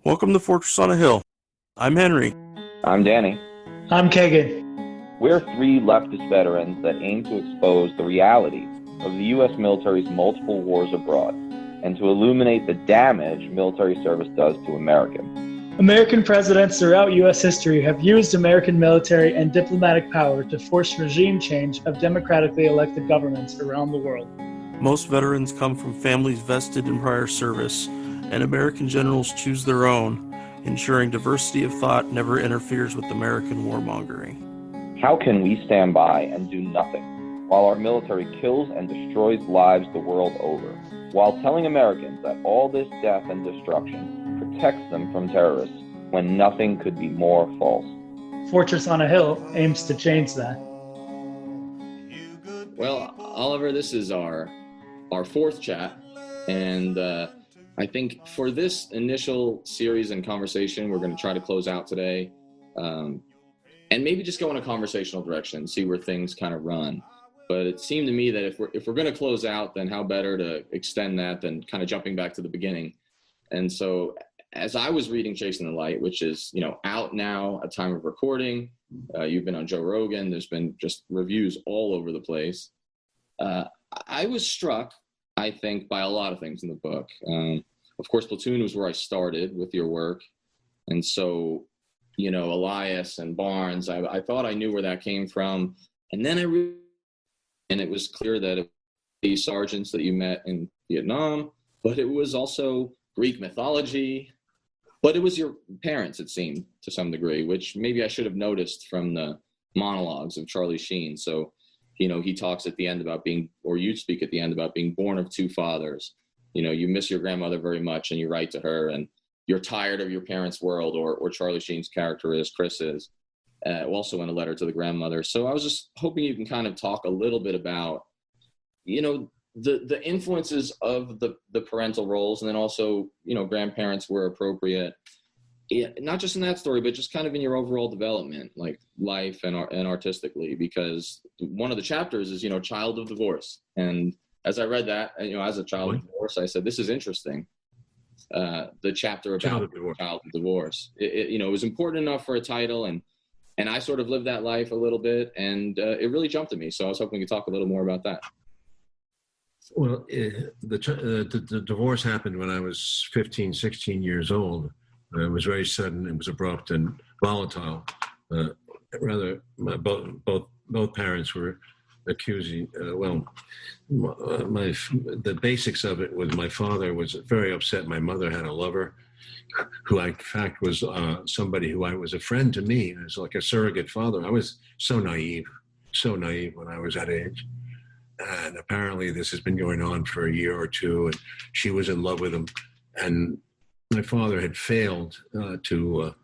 Welcome to Fortress on a Hill. I'm Henry. I'm Danny. I'm Kagan. We're three leftist veterans that aim to expose the reality of the U.S. military's multiple wars abroad and to illuminate the damage military service does to Americans. American presidents throughout U.S. history have used American military and diplomatic power to force regime change of democratically elected governments around the world. Most veterans come from families vested in prior service, and American generals choose their own, ensuring diversity of thought never interferes with American warmongering. How can we stand by and do nothing while our military kills and destroys lives the world over, while telling Americans that all this death and destruction protects them from terrorists when nothing could be more false? Fortress on a Hill aims to change that. Well, Oliver, this is our fourth chat, and I think for this initial series and conversation, we're going to try to close out today, and maybe just go in a conversational direction, see where things kind of run. But it seemed to me that if we're going to close out, then how better to extend that than kind of jumping back to the beginning. And so, as I was reading Chasing the Light, which is out now at time of recording, you've been on Joe Rogan. There's been just reviews all over the place. I was struck, I think, by a lot of things in the book. Of course, Platoon was where I started with your work. And so, Elias and Barnes, I thought I knew where that came from. And then and it was clear that it was the sergeants that you met in Vietnam, but it was also Greek mythology, but it was your parents, it seemed, to some degree, which maybe I should have noticed from the monologues of Charlie Sheen. So, he talks at the end about you speak at the end about being born of two fathers. You miss your grandmother very much and you write to her and you're tired of your parents' world, or Charlie Sheen's character is, Chris is, also in a letter to the grandmother. So I was just hoping you can kind of talk a little bit about, the influences of the parental roles, and then also, grandparents were appropriate, not just in that story, but just kind of in your overall development, like life and artistically, because one of the chapters is, child of divorce. And as I read that, as a child of divorce, I said, this is interesting. The chapter about child of divorce, it was important enough for a title, and I sort of lived that life a little bit, and it really jumped at me. So I was hoping we could talk a little more about that. Well, the divorce happened when I was 15, 16 years old. It was very sudden. It was abrupt and volatile. Both parents were accusing. The basics of it was my father was very upset. My mother had a lover, who in fact was somebody who was a friend to me. It was like a surrogate father. I was so naive when I was that age. And apparently this has been going on for a year or two, and she was in love with him. And my father had failed to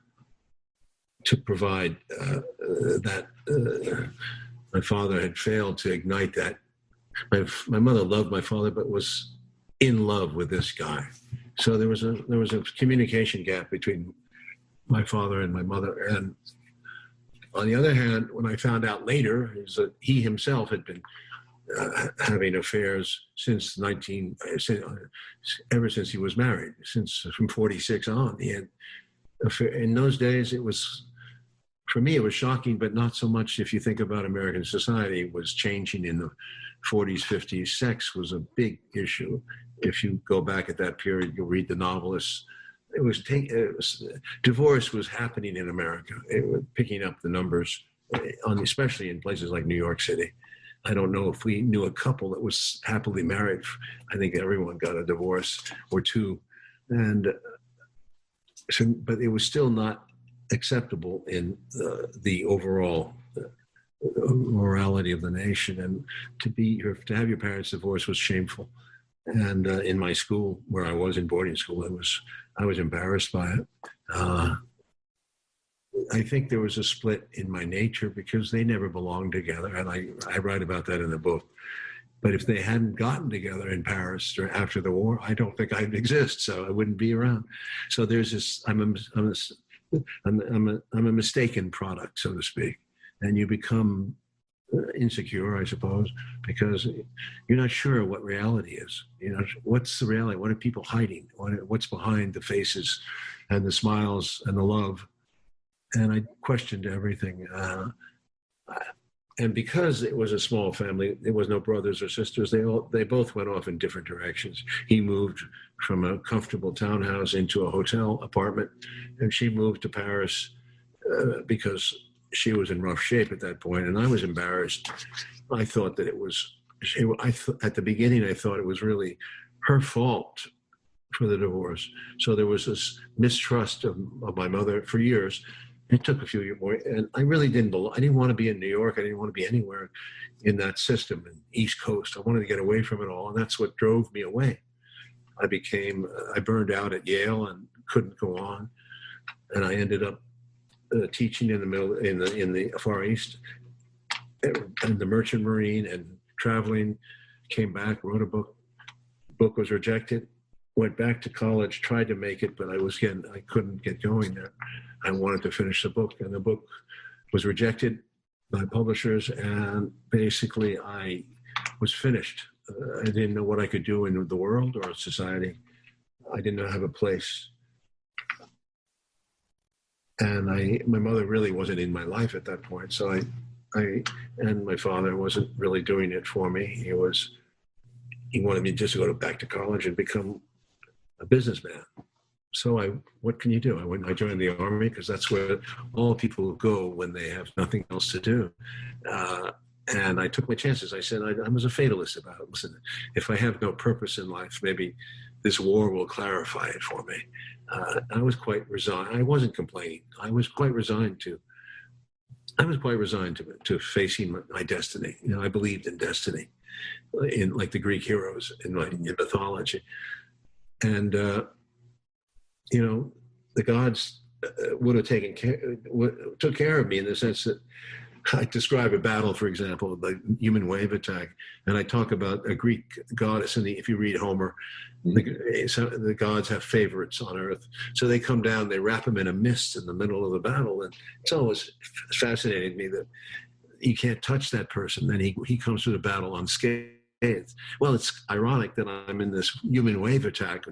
provide that. My father had failed to ignite that. My mother loved my father, but was in love with this guy. So there was a communication gap between my father and my mother. And on the other hand, when I found out later, is that he himself had been having affairs ever since he was married, from 46 on. He had in those days, for me, it was shocking, but not so much if you think about American society. It was changing in the 40s, 50s. Sex was a big issue. If you go back at that period, you'll read the novelists. Divorce was happening in America. It was picking up the numbers, especially in places like New York City. I don't know if we knew a couple that was happily married. I think everyone got a divorce or two. But it was still not acceptable in the overall morality of the nation. And to have your parents divorced was shameful. And in my school, where I was in boarding school, I was embarrassed by it. I think there was a split in my nature because they never belonged together, and I write about that in the book. But if they hadn't gotten together in Paris or after the war, I don't think I'd exist, so I wouldn't be around. So there's this. I'm a mistaken product, so to speak, and you become insecure, I suppose, because you're not sure what reality is. You know, what's the reality? What are people hiding? What's behind the faces and the smiles and the love? And I questioned everything. And because it was a small family, there was no brothers or sisters. They both went off in different directions. He moved from a comfortable townhouse into a hotel apartment, and she moved to Paris because she was in rough shape at that point, and I was embarrassed. I thought that it was. At the beginning, I thought it was really her fault for the divorce. So there was this mistrust of my mother for years. It took a few years more, and I really didn't belong. I didn't want to be in New York. I didn't want to be anywhere in that system in East Coast. I wanted to get away from it all, and that's what drove me away. I burned out at Yale and couldn't go on, and I ended up teaching in the Far East, and the Merchant Marine, and traveling. Came back, wrote a book. Book was rejected. Went back to college, tried to make it, but I couldn't get going there. I wanted to finish the book, and the book was rejected by publishers, and basically I was finished. I didn't know what I could do in the world or society. I didn't have a place. And my mother really wasn't in my life at that point. So and my father wasn't really doing it for me. He wanted me just to go back to college and become a businessman. So what can you do? I joined the Army because that's where all people go when they have nothing else to do. And I took my chances. I said, I was a fatalist about it. Listen, if I have no purpose in life, maybe this war will clarify it for me. I was quite resigned. I wasn't complaining. I was quite resigned to facing my destiny. You know, I believed in destiny, in like the Greek heroes in mythology. And, you know, the gods would have took care of me in the sense that I describe a battle, for example, the human wave attack, and I talk about a Greek goddess. And if you read Homer, the gods have favorites on Earth. So they come down, they wrap them in a mist in the middle of the battle. And it's always fascinated me that you can't touch that person. Then he comes to the battle unscathed. Well, it's ironic that I'm in this human wave attack.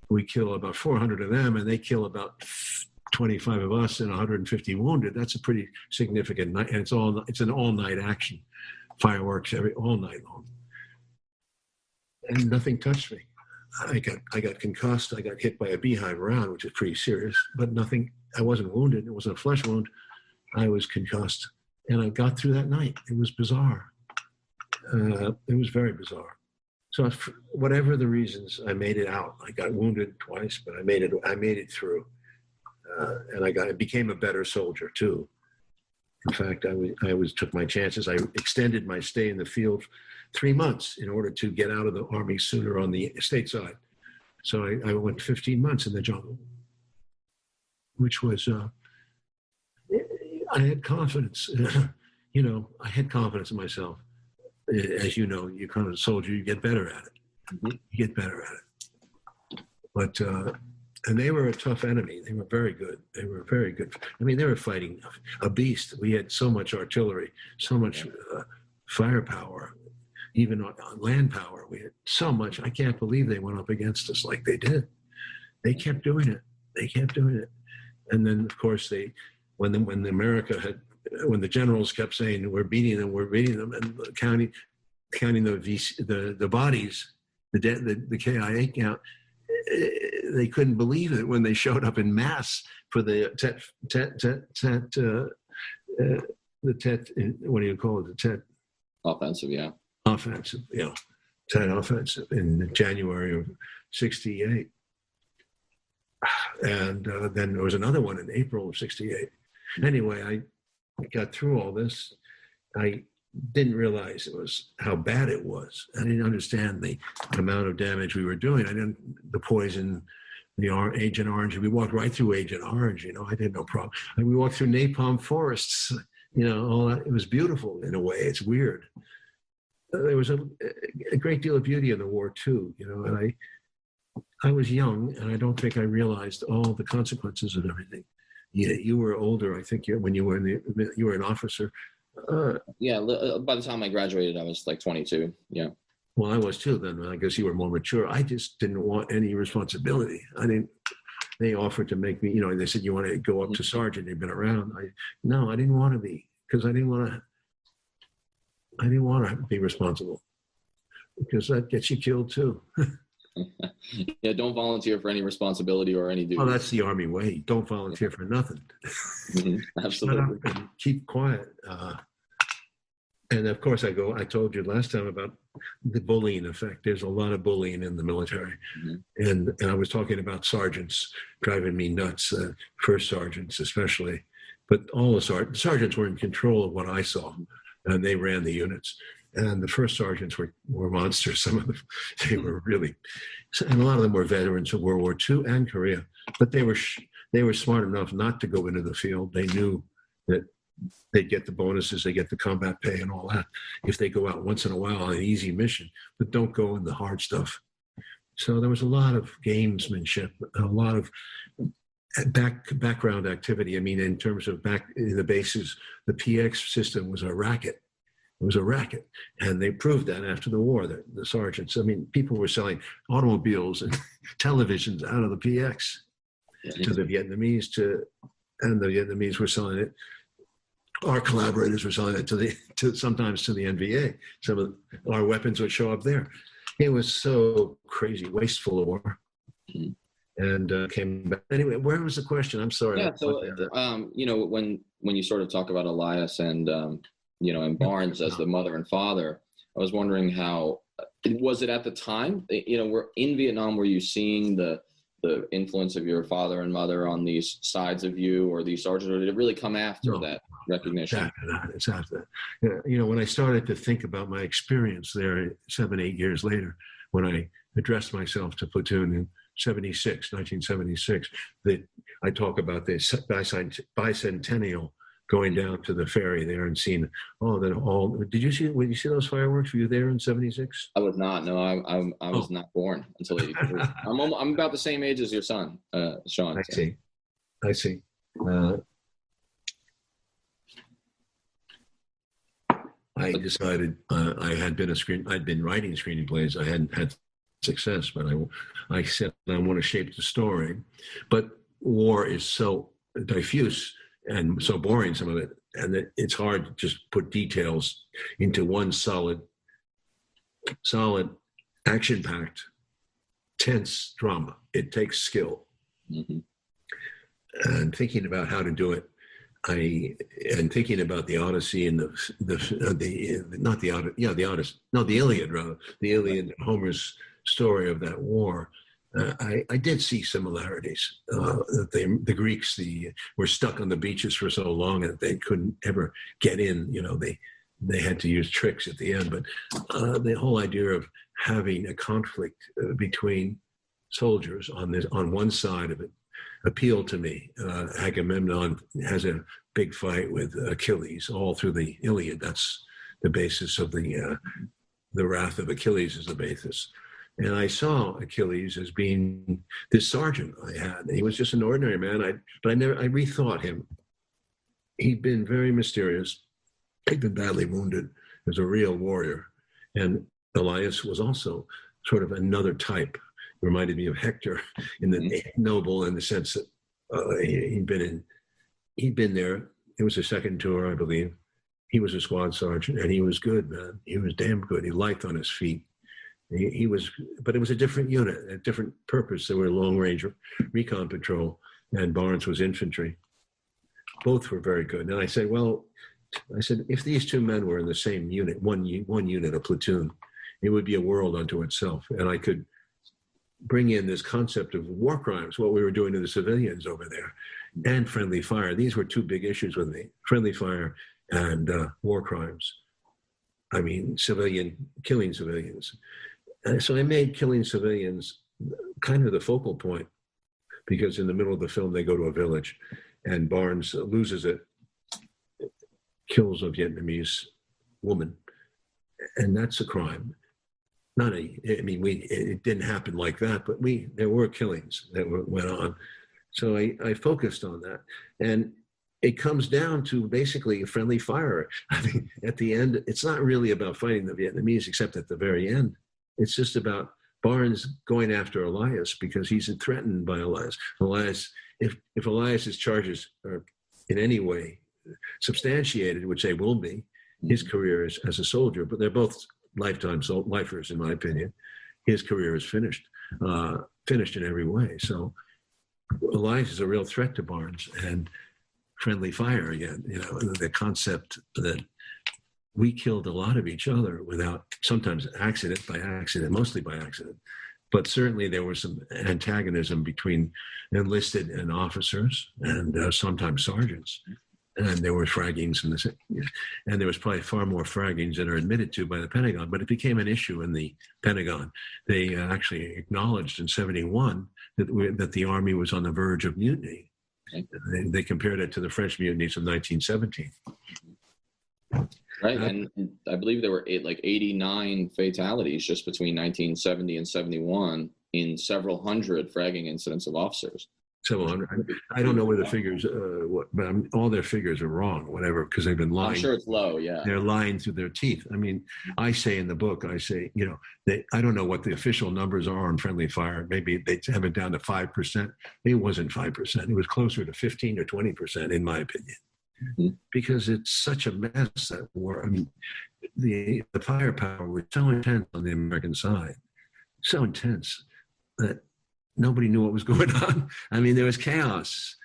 We kill about 400 of them, and they kill about 25 of us and 150 wounded. That's a pretty significant night, and it's an all-night action, fireworks all night long, and nothing touched me. I got concussed. I got hit by a beehive round, which is pretty serious, but nothing. I wasn't wounded. It wasn't a flesh wound. I was concussed, and I got through that night. It was bizarre. It was very bizarre. So whatever the reasons, I made it out. I got wounded twice, but I made it through. And I became a better soldier too. In fact, I took my chances. I extended my stay in the field 3 months in order to get out of the Army sooner on the stateside. So I went 15 months in the jungle, which was, I had confidence. You know, I had confidence in myself. As you know, you become a soldier, you get better at it. You get better at it. But, and they were a tough enemy. They were very good. They were very good. I mean, they were fighting a beast. We had so much artillery, so much firepower, even on land power. We had so much. I can't believe they went up against us like they did. They kept doing it. They kept doing it. And then, of course, when the generals kept saying, we're beating them, and counting the bodies, the KIA count, they couldn't believe it when they showed up in mass for the what do you call it? The Tet Offensive, yeah. Offensive, yeah. Tet offensive in January of '68. And then there was another one in April of '68. Anyway, I got through all this. I didn't realize how bad it was. I didn't understand the amount of damage we were doing. The poison, Agent Orange. We walked right through Agent Orange. You know, I had no problem. We walked through napalm forests. You know, all that. It was beautiful in a way. It's weird. There was a great deal of beauty in the war too. You know, and I was young, and I don't think I realized all the consequences of everything. You were older, I think, when you were you were an officer. Yeah, by the time I graduated, I was like 22. Yeah. Well, I was too then. I guess you were more mature. I just didn't want any responsibility. They offered to make me, they said, you want to go up to sergeant? You've been around. No, I didn't want to be, because I didn't want to be responsible, because that gets you killed too. Yeah, don't volunteer for any responsibility or any duty. Well, that's the Army way. Don't volunteer for nothing. Absolutely. Shut up and keep quiet. And of course, I told you last time about the bullying effect. There's a lot of bullying in the military. And I was talking about sergeants driving me nuts, first sergeants especially. But all the sergeants were in control of what I saw, and they ran the units. And the first sergeants were monsters. Some of them, they were really, and a lot of them were veterans of World War II and Korea. But they were smart enough not to go into the field. They knew that they'd get the bonuses, they get the combat pay and all that if they go out once in a while on an easy mission, but don't go in the hard stuff. So there was a lot of gamesmanship, a lot of background activity. I mean, in terms of back in the bases, the PX system was a racket. It was a racket. And they proved that after the war, the sergeants. I mean, people were selling automobiles and televisions out of the PX to the Vietnamese, and the Vietnamese were selling it. Our collaborators were selling it sometimes to the NVA. Some of our weapons would show up there. It was so crazy, wasteful of war. And came back. Anyway, where was the question? I'm sorry. Yeah, so, when you sort of talk about Elias and, and Barnes as the mother and father, I was wondering how, was it at the time, we're in Vietnam, were you seeing the influence of your father and mother on these sides of you or these sergeants, or did it really come after that recognition? It's after that. When I started to think about my experience there 7-8 years later, when I addressed myself to Platoon in 1976, that I talk about this bicentennial going down to the ferry there and seeing did you see those fireworks? Were you there in 76? I was not. No, I was not born until 83. I'm about the same age as your son, Sean. I see. I decided I'd been writing screenplays. I hadn't had success, but I said I want to shape the story. But war is so diffuse and so boring, some of it, and that it's hard to just put details into one solid, action-packed, tense drama. It takes skill. And thinking about how to do it, and thinking about the Odyssey and the Iliad rather, the Iliad, Homer's story of that war. I did see similarities. The Greeks were stuck on the beaches for so long that they couldn't ever get in. They had to use tricks at the end. But the whole idea of having a conflict between soldiers on one side of it appealed to me. Agamemnon has a big fight with Achilles all through the Iliad. That's the basis of the wrath of Achilles is the basis. And I saw Achilles as being this sergeant I had. He was just an ordinary man. But I rethought him. He'd been very mysterious. He'd been badly wounded as a real warrior. And Elias was also sort of another type. Reminded me of Hector, in the noble, in the sense that he'd been there. It was his second tour, I believe. He was a squad sergeant, and he was good, man. He was damn good. He liked on his feet. He was, but it was a different unit, a different purpose. They were long range recon patrol, and Barnes was infantry. Both were very good. And I said, if these two men were in the same unit, one unit, a platoon, it would be a world unto itself. And I could bring in this concept of war crimes, what we were doing to the civilians over there, and friendly fire. These were two big issues with me: friendly fire and war crimes. I mean, killing civilians. So I made killing civilians kind of the focal point, because in the middle of the film, they go to a village and Barnes loses it, kills a Vietnamese woman. And that's a crime. It didn't happen like that, but there were killings that went on. So I focused on that. And it comes down to basically a friendly fire. I mean, at the end, it's not really about fighting the Vietnamese, except at the very end. It's just about Barnes going after Elias because he's threatened by Elias. If Elias's charges are in any way substantiated, which they will be, his career as a soldier, but they're both lifetime lifers, in my opinion. His career is finished in every way. So Elias is a real threat to Barnes, and friendly fire again, the concept that we killed a lot of each other without, sometimes mostly by accident, but certainly there was some antagonism between enlisted and officers and sometimes sergeants. And there were fraggings and there was probably far more fraggings than are admitted to by the Pentagon, but it became an issue in the Pentagon. They actually acknowledged in 1971 that the Army was on the verge of mutiny. They compared it to the French mutinies of 1917. Right, and I believe there were 89 fatalities just between 1970 and 71 in several hundred fragging incidents of officers. Several hundred. I don't know where the figures, but all their figures are wrong, whatever, because they've been lying. I'm sure it's low, yeah. They're lying through their teeth. I mean, I say in the book, I don't know what the official numbers are on friendly fire. Maybe they have it down to 5%. It wasn't 5%. It was closer to 15 or 20%, in my opinion. Mm-hmm. Because it's such a mess, that war. I mean, the firepower was so intense on the American side, so intense that nobody knew what was going on. I mean, there was chaos.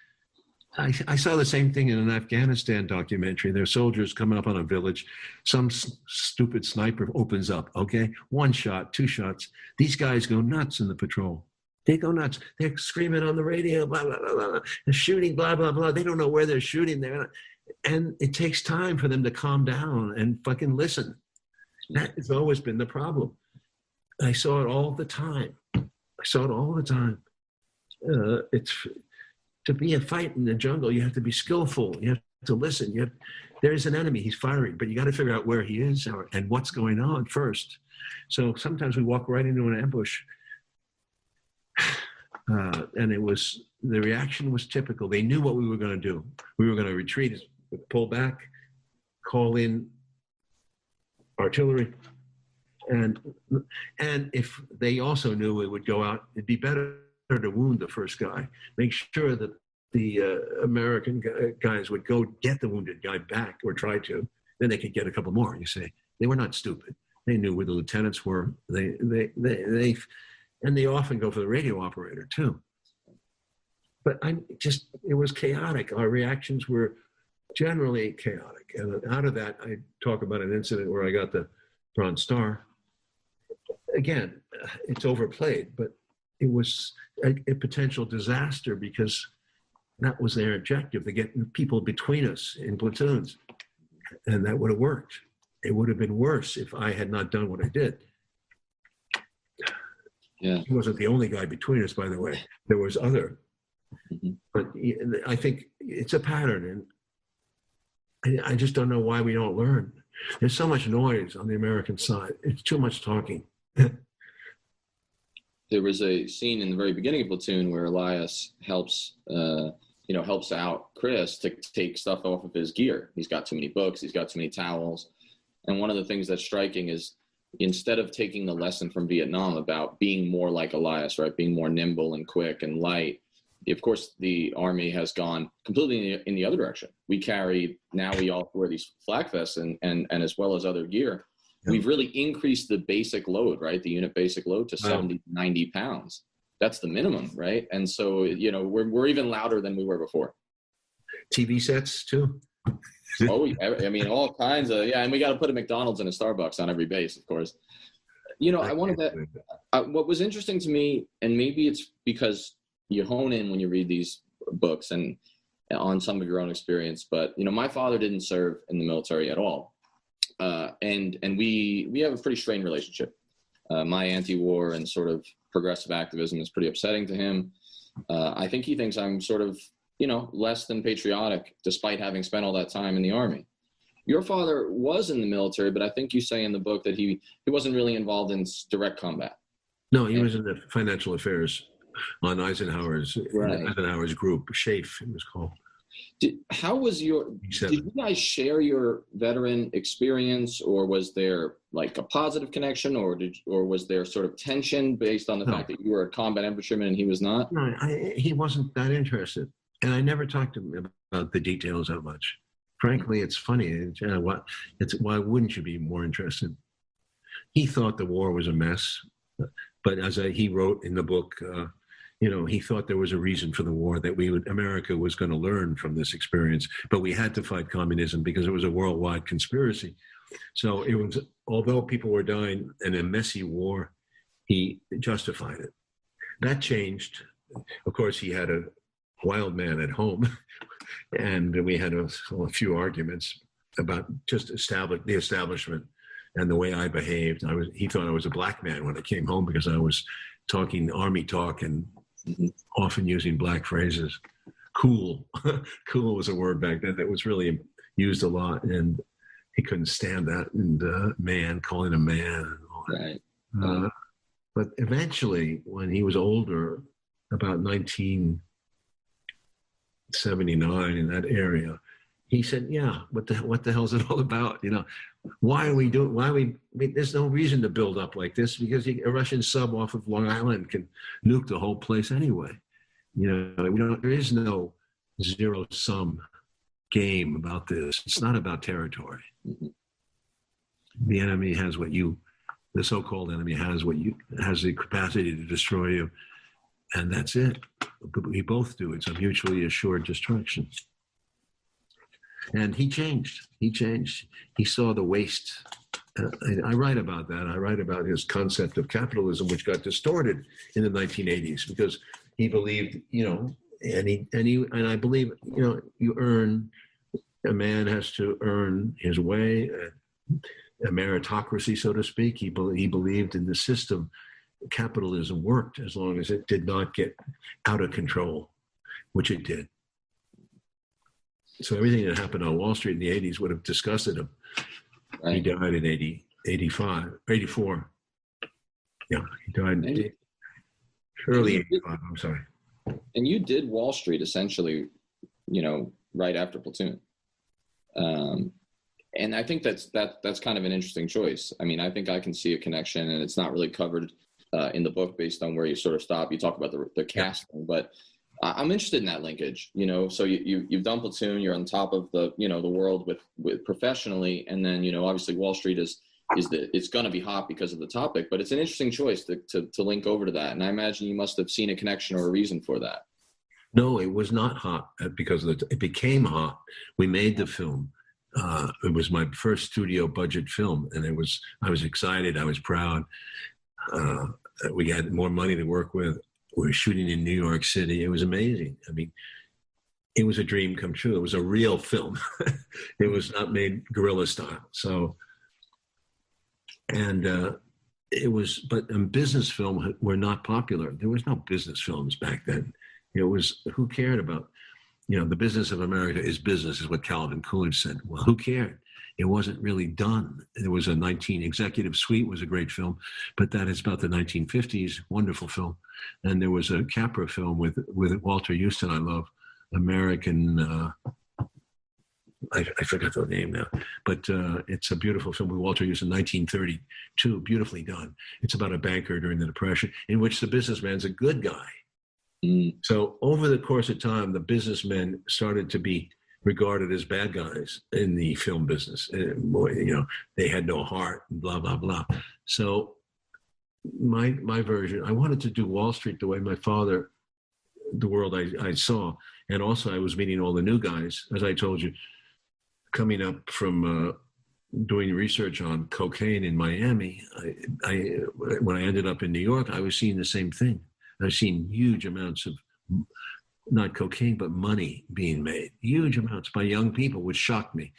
I saw the same thing in an Afghanistan documentary. There are soldiers coming up on a village. Some stupid sniper opens up, okay? 1 shot, 2 shots. These guys go nuts in the patrol. They go nuts. They're screaming on the radio, blah, blah, blah, blah. They're shooting, blah, blah, blah. They don't know where they're shooting. And it takes time for them to calm down and fucking listen. That has always been the problem. I saw it all the time. It's to be a fight in the jungle, you have to be skillful. You have to listen. There's an enemy. He's firing, but you got to figure out where he is and what's going on first. So sometimes we walk right into an ambush. And the reaction was typical. They knew what we were going to do. We were going to retreat, pull back, call in artillery. And if they also knew it would go out, it'd be better to wound the first guy. Make sure that the American guys would go get the wounded guy back, or try to. Then they could get a couple more. You see, they were not stupid. They knew where the lieutenants were. And they often go for the radio operator too. But it was chaotic. Our reactions were generally chaotic. And out of that, I talk about an incident where I got the Bronze Star. Again, it's overplayed, but it was a potential disaster because that was their objective, to get people between us in platoons. And that would have worked. It would have been worse if I had not done what I did. Yeah. He wasn't the only guy between us, by the way. There was other. Mm-hmm. But I think it's a pattern, and I just don't know why we don't learn. There's so much noise on the American side. It's too much talking. There was a scene in the very beginning of Platoon where Elias helps out Chris to take stuff off of his gear. He's got too many books. He's got too many towels. And one of the things that's striking is, instead of taking the lesson from Vietnam about being more like Elias, right, being more nimble and quick and light, of course, the Army has gone completely in the other direction. Now we all wear these flak vests and as well as other gear. Yeah. We've really increased the basic load, right, the unit basic load to 70, 90 pounds. That's the minimum, right? And so, we're even louder than we were before. TV sets too. I mean, all kinds of, and we got to put a McDonald's and a Starbucks on every base, of course. I wanted that. What was interesting to me, and maybe it's because you hone in when you read these books and on some of your own experience, but my father didn't serve in the military at all, and we have a pretty strained relationship. My anti-war and sort of progressive activism is pretty upsetting to him. I think he thinks I'm sort of less than patriotic, despite having spent all that time in the Army. Your father was in the military, but I think you say in the book that he wasn't really involved in direct combat. No, he was in the financial affairs on Eisenhower's group, SHAEF it was called. How was did you guys share your veteran experience, or was there like a positive connection, or was there sort of tension based on the fact that you were a combat infantryman and he was not? No, he wasn't that interested. And I never talked to him about the details that much. Frankly, it's funny. Why wouldn't you be more interested? He thought the war was a mess, but he wrote in the book, he thought there was a reason for the war, that America was going to learn from this experience, but we had to fight communism because it was a worldwide conspiracy. So it was, although people were dying in a messy war, he justified it. That changed. Of course, he had a wild man at home, and we had a few arguments about just the establishment and the way I behaved. He thought I was a black man when I came home because I was talking army talk and often using black phrases. Cool. Cool was a word back then that was really used a lot, and he couldn't stand that. And calling him man and all that. Right. But eventually, when he was older, about 1979, in that area, he said, "Yeah, what the hell is it all about? There's no reason to build up like this, because a Russian sub off of Long Island can nuke the whole place anyway. There is no zero-sum game about this. It's not about territory. Mm-hmm. The enemy has the so-called enemy has the capacity to destroy you, and that's it. But we both do. It's a mutually assured destruction." And he changed. He saw the waste. I write about that. I write about his concept of capitalism, which got distorted in the 1980s because he believed, and I believe, a man has to earn his way, a meritocracy, so to speak. He believed in the system. Capitalism worked as long as it did not get out of control, which it did. So everything that happened on Wall Street in the 80s would have disgusted him. Right. He died in 84. Yeah, he died in early 85, I'm sorry. And you did Wall Street essentially, right after Platoon. And I think that's kind of an interesting choice. I mean, I think I can see a connection, and it's not really covered in the book based on where you sort of stop. You talk about the casting, but I'm interested in that linkage, so you've done Platoon, you're on top of the world with professionally. And then, obviously Wall Street it's going to be hot because of the topic, but it's an interesting choice to link over to that. And I imagine you must have seen a connection or a reason for that. No, it was not hot because it became hot. We made the film. It was my first studio budget film, and I was excited. I was proud. We had more money to work with. We were shooting in New York City. It was amazing. I mean, it was a dream come true. It was a real film. It was not made guerrilla style. So, and but business film were not popular. There was no business films back then. It was, who cared about, the business of America is business, is what Calvin Coolidge said. Well, who cared? It wasn't really done. There was Executive Suite was a great film, but that is about the 1950s, wonderful film. And there was a Capra film with Walter Huston, I love, American, I forgot the name now, but it's a beautiful film with Walter Huston, 1932, beautifully done. It's about a banker during the Depression in which the businessman's a good guy. Mm. So over the course of time, the businessmen started to be regarded as bad guys in the film business. They had no heart, blah, blah, blah. So my version, I wanted to do Wall Street the way my father, the world I saw. And also I was meeting all the new guys, as I told you, coming up from doing research on cocaine in Miami. When I ended up in New York, I was seeing the same thing. I've seen huge amounts of, not cocaine, but money being made, huge amounts by young people, which shocked me.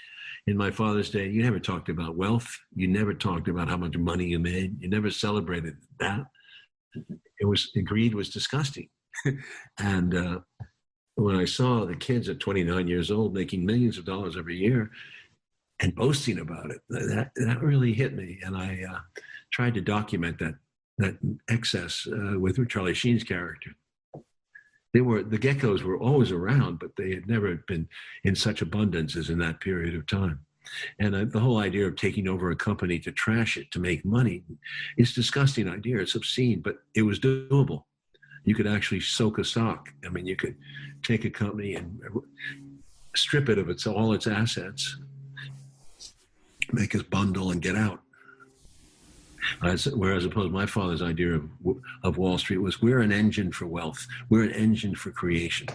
In my father's day, you never talked about wealth. You never talked about how much money you made. You never celebrated that. Greed was disgusting. And when I saw the kids at 29 years old making millions of dollars every year and boasting about it, that really hit me. And I tried to document that excess with Charlie Sheen's character. The geckos were always around, but they had never been in such abundance as in that period of time. And the whole idea of taking over a company to trash it to make money is a disgusting idea. It's obscene, but it was doable. You could actually soak a sock. I mean, you could take a company and strip it of all its assets, make a bundle, and get out. Whereas opposed, my father's idea of Wall Street was, we're an engine for wealth. We're an engine for creation.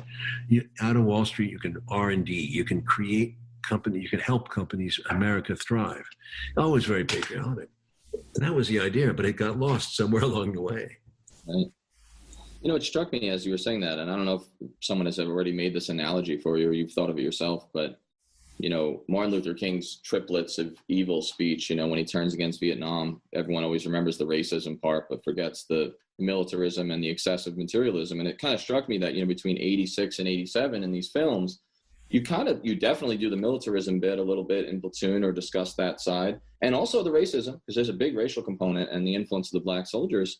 Out of Wall Street, you can R&D. You can create company. You can help companies, America thrive. Always very patriotic. And that was the idea, but it got lost somewhere along the way. Right. You know, it struck me as you were saying that, and I don't know if someone has already made this analogy for you or you've thought of it yourself, but you know, Martin Luther King's triplets of evil speech, you know, when he turns against Vietnam, everyone always remembers the racism part, but forgets the militarism and the excessive materialism. And it kind of struck me that, you know, between 86 and 87 in these films, you definitely do the militarism bit a little bit in Platoon or discuss that side. And also the racism, because there's a big racial component and the influence of the black soldiers.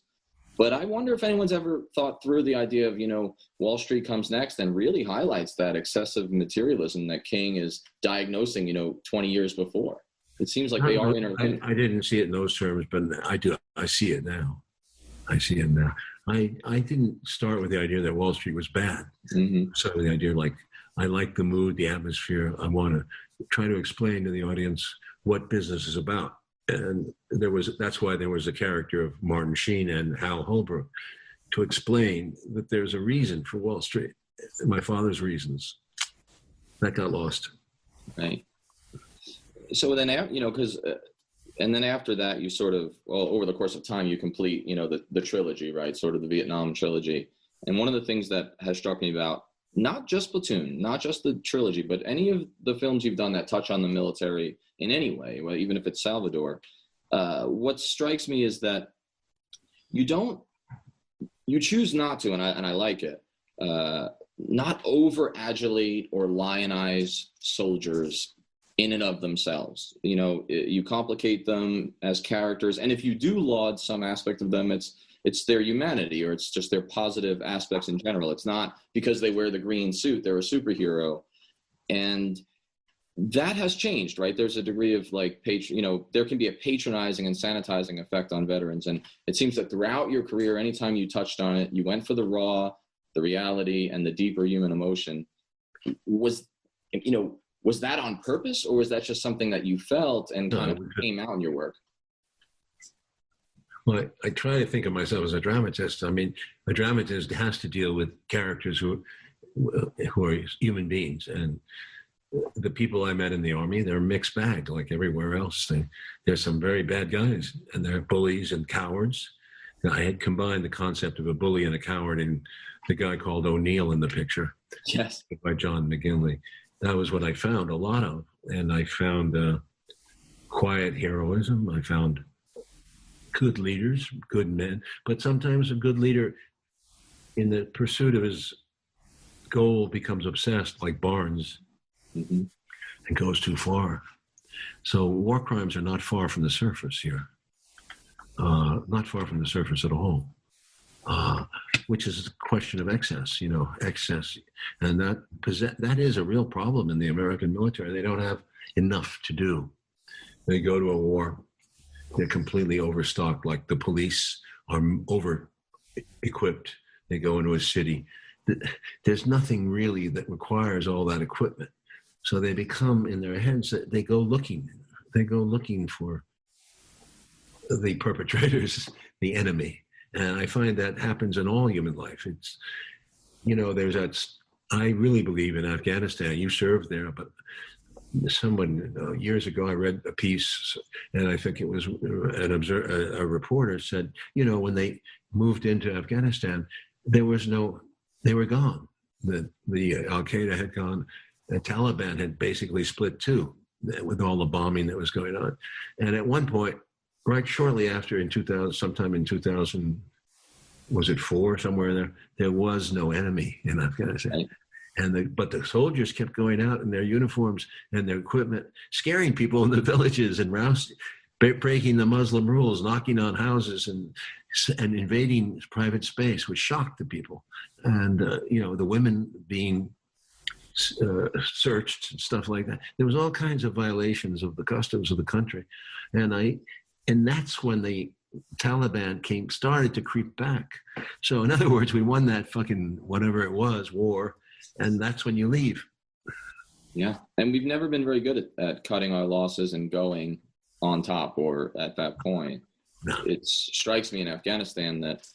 But I wonder if anyone's ever thought through the idea of, you know, Wall Street comes next and really highlights that excessive materialism that King is diagnosing, you know, 20 years before. It seems like they are interlinked. I didn't see it in those terms, but I do. I see it now. I see it now. I didn't start with the idea that Wall Street was bad. Mm-hmm. So the idea, like, I like the mood, the atmosphere. I want to try to explain to the audience what business is about. And that's why there was a character of Martin Sheen and Hal Holbrook to explain that there's a reason for Wall Street. My father's reasons. That got lost. Right. So then, you know, and then after that, you sort of, well, over the course of time, you complete, you know, the trilogy, right? Sort of the Vietnam trilogy. And one of the things that has struck me about not just Platoon, not just the trilogy, but any of the films you've done that touch on the military in any way, well, even if it's Salvador, what strikes me is that you choose not to, and I like it, not over-adulate or lionize soldiers in and of themselves. You know, you complicate them as characters, and if you do laud some aspect of them, it's their humanity, or it's just their positive aspects in general. It's not because they wear the green suit, they're a superhero. And that has changed, right? There's a degree of like, you know, there can be a patronizing and sanitizing effect on veterans. And it seems that throughout your career, anytime you touched on it, you went for the raw, the reality, and the deeper human emotion. Was that on purpose, or was that just something that you felt and kind of came out in your work? Well, I try to think of myself as a dramatist. I mean, a dramatist has to deal with characters who are human beings. And the people I met in the Army, they're a mixed bag like everywhere else. There's some very bad guys, and they're bullies and cowards. And I had combined the concept of a bully and a coward in the guy called O'Neill in the picture. Yes. By John McGinley. That was what I found a lot of. And I found quiet heroism. I found good leaders, good men, but sometimes a good leader in the pursuit of his goal becomes obsessed, like Barnes, mm-hmm. and goes too far. So war crimes are not far from the surface here, not far from the surface at all, which is a question of excess, excess. And that is a real problem in the American military. They don't have enough to do. They go to a war, they're completely overstocked, like the police are over-equipped. They go into a city. There's nothing really that requires all that equipment. So they become, in their heads, they go looking for the perpetrators, the enemy. And I find that happens in all human life. It's, there's that, I really believe in Afghanistan. You served there, but someone years ago, I read a piece, and I think it was a reporter said, when they moved into Afghanistan, they were gone. The Al-Qaeda had gone. The Taliban had basically split too with all the bombing that was going on. And at one point, right shortly after, sometime in 2000, was it 4, somewhere there, there was no enemy in Afghanistan. Right. But the soldiers kept going out in their uniforms and their equipment, scaring people in the villages and rousing. breaking the Muslim rules, knocking on houses, and invading private space, which shocked the people. And the women being searched and stuff like that. There was all kinds of violations of the customs of the country, and that's when the Taliban started to creep back. So in other words, we won that fucking whatever it was war, and that's when you leave. Yeah, and we've never been very good at cutting our losses and going on top or at that point. No. It strikes me in Afghanistan that,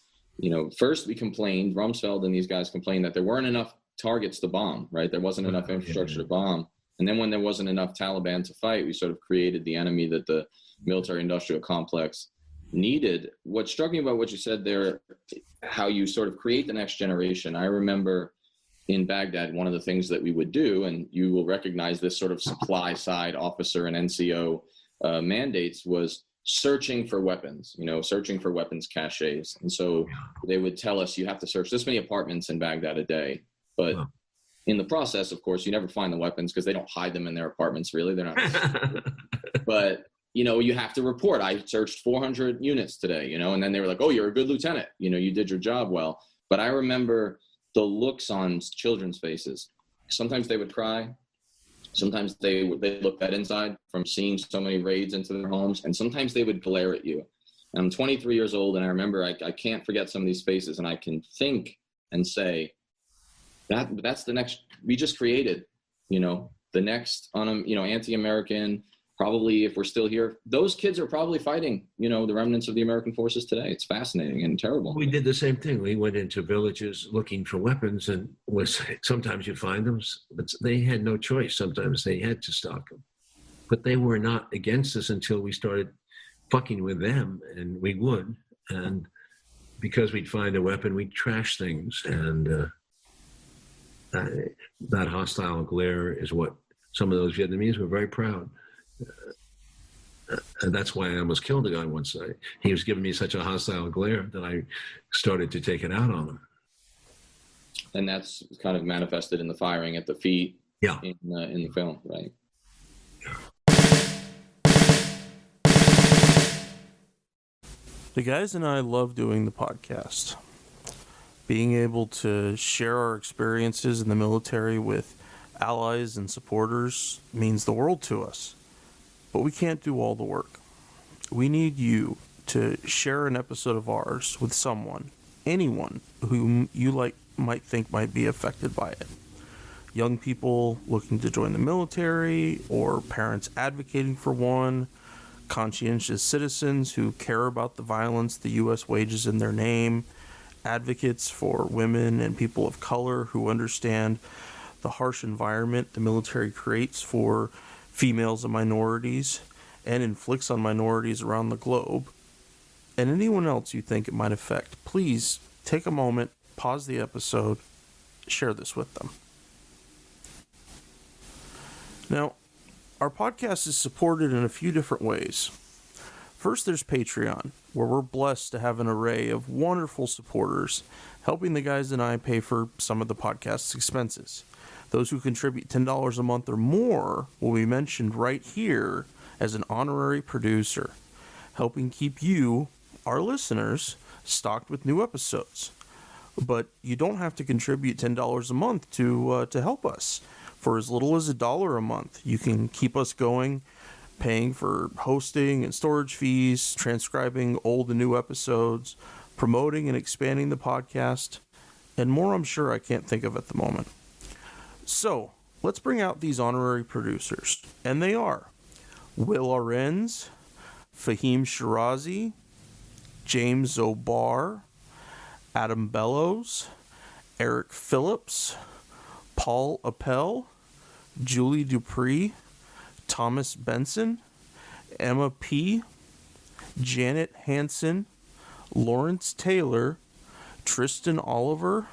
first we complained, Rumsfeld and these guys complained that there weren't enough targets to bomb, right? There wasn't enough infrastructure to bomb. And then when there wasn't enough Taliban to fight, we sort of created the enemy that the military-industrial complex needed. What struck me about what you said there, how you sort of create the next generation. I remember in Baghdad, one of the things that we would do, and you will recognize this sort of supply side officer and NCO mandates, was searching for weapons, searching for weapons caches. And so they would tell us, you have to search this many apartments in Baghdad a day. But in the process, of course, you never find the weapons because they don't hide them in their apartments, really. They're not. But, you have to report, I searched 400 units today, and then they were like, oh, you're a good lieutenant. You did your job well. But I remember the looks on children's faces. Sometimes they would cry. Sometimes they look that inside from seeing so many raids into their homes. And sometimes they would glare at you. And I'm 23 years old, and I remember I can't forget some of these faces, and I can think and say, that's the next, we just created, the next, anti-American, probably if we're still here, those kids are probably fighting, the remnants of the American forces today. It's fascinating and terrible. We did the same thing. We went into villages looking for weapons, and sometimes you'd find them, but they had no choice. Sometimes they had to stock them. But they were not against us until we started fucking with them, and we would. And because we'd find a weapon, we'd trash things. And that hostile glare is what some of those Vietnamese were very proud. And that's why I almost killed a guy once. He was giving me such a hostile glare that I started to take it out on him. And that's kind of manifested in the firing at the feet. Yeah. In the film, right? The guys and I love doing the podcast. Being able to share our experiences in the military with allies and supporters means the world to us. But we can't do all the work. We need you to share an episode of ours with someone, anyone whom you might think might be affected by it. Young people looking to join the military, or parents advocating for one, conscientious citizens who care about the violence the U.S. wages in their name, advocates for women and people of color who understand the harsh environment the military creates for females and minorities, and inflicts on minorities around the globe, and anyone else you think it might affect. Please take a moment, pause the episode, share this with them. Now, our podcast is supported in a few different ways. First, there's Patreon, where we're blessed to have an array of wonderful supporters helping the guys and I pay for some of the podcast's expenses. Those who contribute $10 a month or more will be mentioned right here as an honorary producer, helping keep you, our listeners, stocked with new episodes. But you don't have to contribute $10 a month to help us. For as little as $1 a month, you can keep us going, paying for hosting and storage fees, transcribing old and new episodes, promoting and expanding the podcast, and more I'm sure I can't think of at the moment. So, let's bring out these honorary producers, and they are Will Arenz, Fahim Shirazi, James Zobar, Adam Bellows, Eric Phillips, Paul Appel, Julie Dupree, Thomas Benson, Emma P., Janet Hansen, Lawrence Taylor, Tristan Oliver,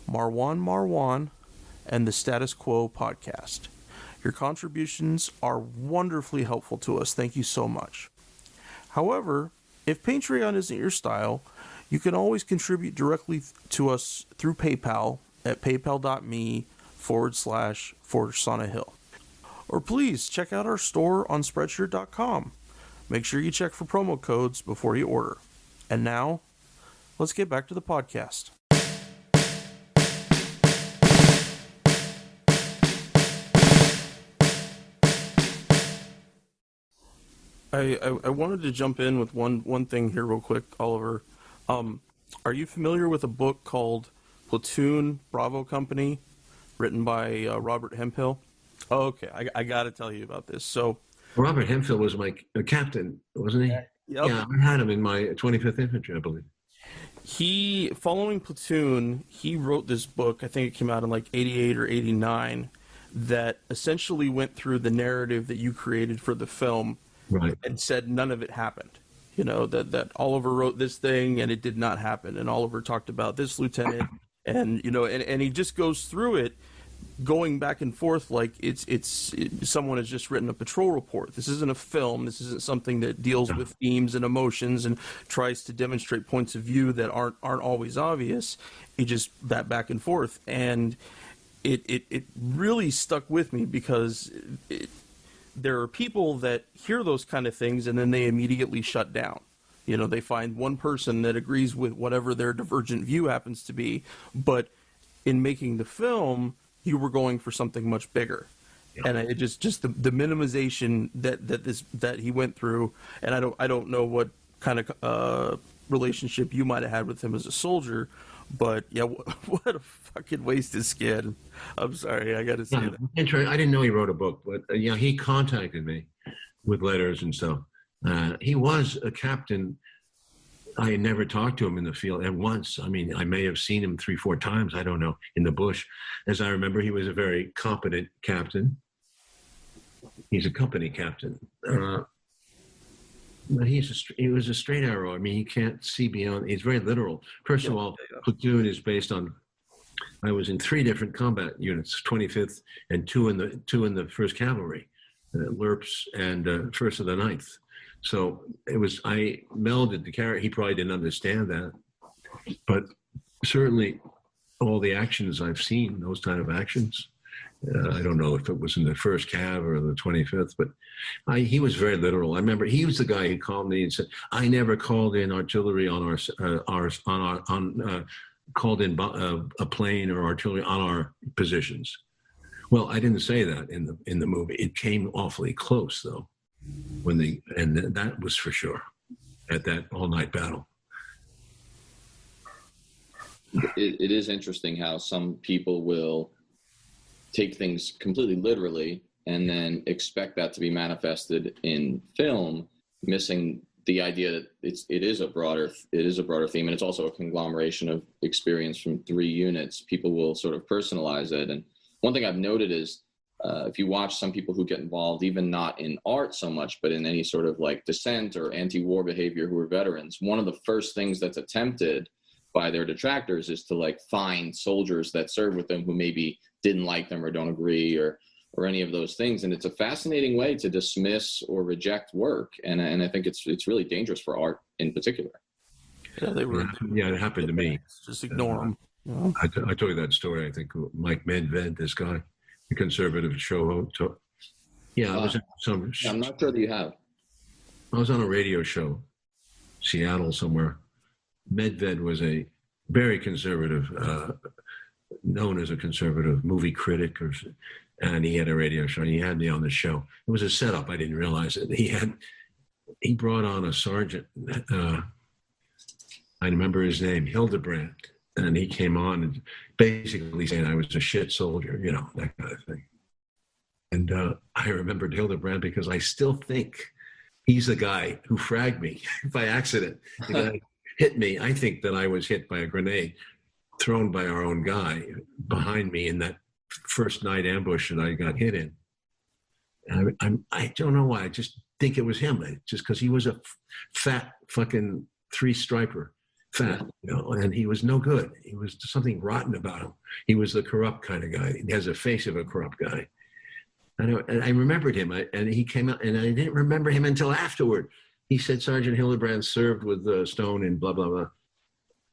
Marwan, and the Status Quo podcast. Your contributions are wonderfully helpful to us. Thank you so much. However, if Patreon isn't your style, you can always contribute directly to us through PayPal at paypal.me/ForSanaHill. Or please check out our store on Spreadshirt.com. Make sure you check for promo codes before you order. And now, let's get back to the podcast. I wanted to jump in with one thing here real quick, Oliver. Are you familiar with a book called Platoon, Bravo Company, written by Robert Hemphill? Oh, okay, I got to tell you about this. So Robert Hemphill was my captain, wasn't he? Yep. Yeah, I had him in my 25th Infantry, I believe. He, following Platoon, he wrote this book, I think it came out in like 88 or 89, that essentially went through the narrative that you created for the film, right, and said none of it happened. You know, that Oliver wrote this thing and it did not happen. And Oliver talked about this lieutenant, and, you know, and he just goes through it, going back and forth like someone has just written a patrol report. This isn't a film. This isn't something that deals with themes and emotions and tries to demonstrate points of view that aren't always obvious. It just that back and forth, and it really stuck with me because there are people that hear those kind of things and then they immediately shut down. You know, they find one person that agrees with whatever their divergent view happens to be, but in making the film, you were going for something much bigger. Yeah. And it just the minimization that he went through, and I don't know what kind of relationship you might have had with him as a soldier, but yeah, what a fucking wasted skid. I'm sorry, I got to say that. I didn't know he wrote a book, but yeah, he contacted me with letters and stuff. He was a captain. I had never talked to him in the field at once. I mean, I may have seen him 3-4 times, I don't know, in the bush. As I remember, he was a very competent captain. He's a company captain. But he was a straight arrow. I mean, he can't see beyond. He's very literal. First of all, Platoon is based on. I was in 3 different combat units: 25th and two in the 1st Cavalry, LERPs and 1st of the 9th. So it was. I melded the character. He probably didn't understand that, but certainly all the actions I've seen, those kind of actions. I don't know if it was in the 1st Cav or the 25th, but he was very literal. I remember he was the guy who called me and said, "I never called in artillery on called in a plane or artillery on our positions." Well, I didn't say that in the movie. It came awfully close though, and that was for sure at that all-night battle. It is interesting how some people will take things completely literally and then expect that to be manifested in film, missing the idea that it is a broader theme, and it's also a conglomeration of experience from 3 units. People will sort of personalize it. And one thing I've noted is if you watch some people who get involved, even not in art so much, but in any sort of like dissent or anti-war behavior who are veterans, one of the first things that's attempted by their detractors is to like find soldiers that serve with them who maybe didn't like them or don't agree or any of those things. And it's a fascinating way to dismiss or reject work. And I think it's really dangerous for art in particular. Yeah, it happened to me. Just ignore them. Yeah. I told you that story. I think Mike Medved, this guy, the conservative show. Yeah, I was at some. I'm not sure that you have. I was on a radio show, Seattle somewhere. Medved was a very conservative, known as a conservative movie critic, and he had a radio show. And he had me on the show. It was a setup. I didn't realize it. He brought on a sergeant. I remember his name, Hildebrand, and he came on and basically saying I was a shit soldier, you know, that kind of thing. And I remembered Hildebrand because I still think he's the guy who fragged me by accident. The guy hit me. I think that I was hit by a grenade thrown by our own guy behind me in that first night ambush that I got hit in. And I don't know why. I just think it was him. Just because he was a fat fucking 3-striper, fat, you know, and he was no good. He was something rotten about him. He was the corrupt kind of guy. He has a face of a corrupt guy. And I remembered him, and he came out, and I didn't remember him until afterward. He said Sergeant Hildebrand served with Stone and blah, blah, blah.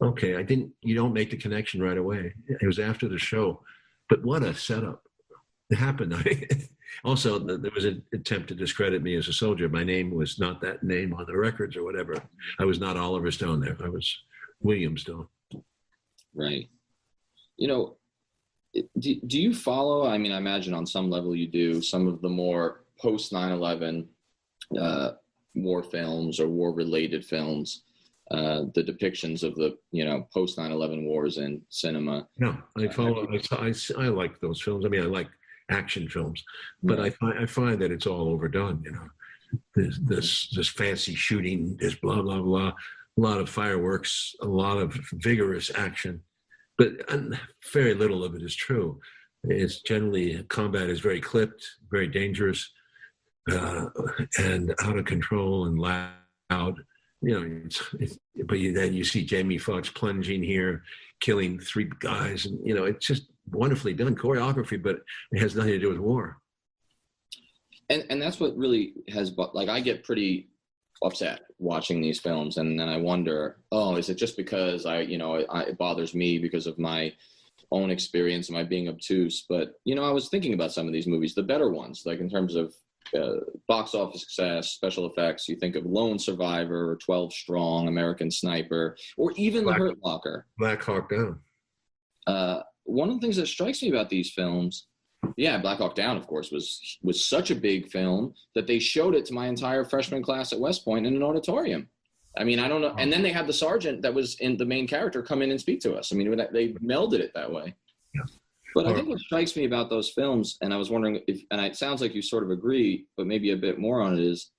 Okay, you don't make the connection right away. It was after the show. But what a setup. It happened. Also, there was an attempt to discredit me as a soldier. My name was not that name on the records or whatever. I was not Oliver Stone there. I was William Stone. Right. You know, do you follow, I mean, I imagine on some level you do, some of the more post 9/11 war films or war-related films, the depictions of the, post 9/11 wars in cinema? No, I follow. I like those films. I mean, I like action films, but I find that it's all overdone. This fancy shooting, this blah blah blah, a lot of fireworks, a lot of vigorous action, but very little of it is true. It's generally, combat is very clipped, very dangerous, and out of control and loud. But then you see Jamie Foxx plunging here, killing 3 guys, and it's just wonderfully done choreography, but it has nothing to do with war. And that's what really has, like, I get pretty upset watching these films, and then I wonder, is it just because it bothers me because of my own experience? Am I being obtuse? But I was thinking about some of these movies, the better ones, like in terms of box office success, special effects. You think of Lone Survivor, or 12 Strong, American Sniper, or even The Hurt Locker. Black Hawk Down. One of the things that strikes me about these films, Black Hawk Down, of course, was such a big film that they showed it to my entire freshman class at West Point in an auditorium. I mean, I don't know. And then they had the sergeant that was in the main character come in and speak to us. I mean, they melded it that way. Yeah. But I think what strikes me about those films, and I was wondering and it sounds like you sort of agree, but maybe a bit more on it, is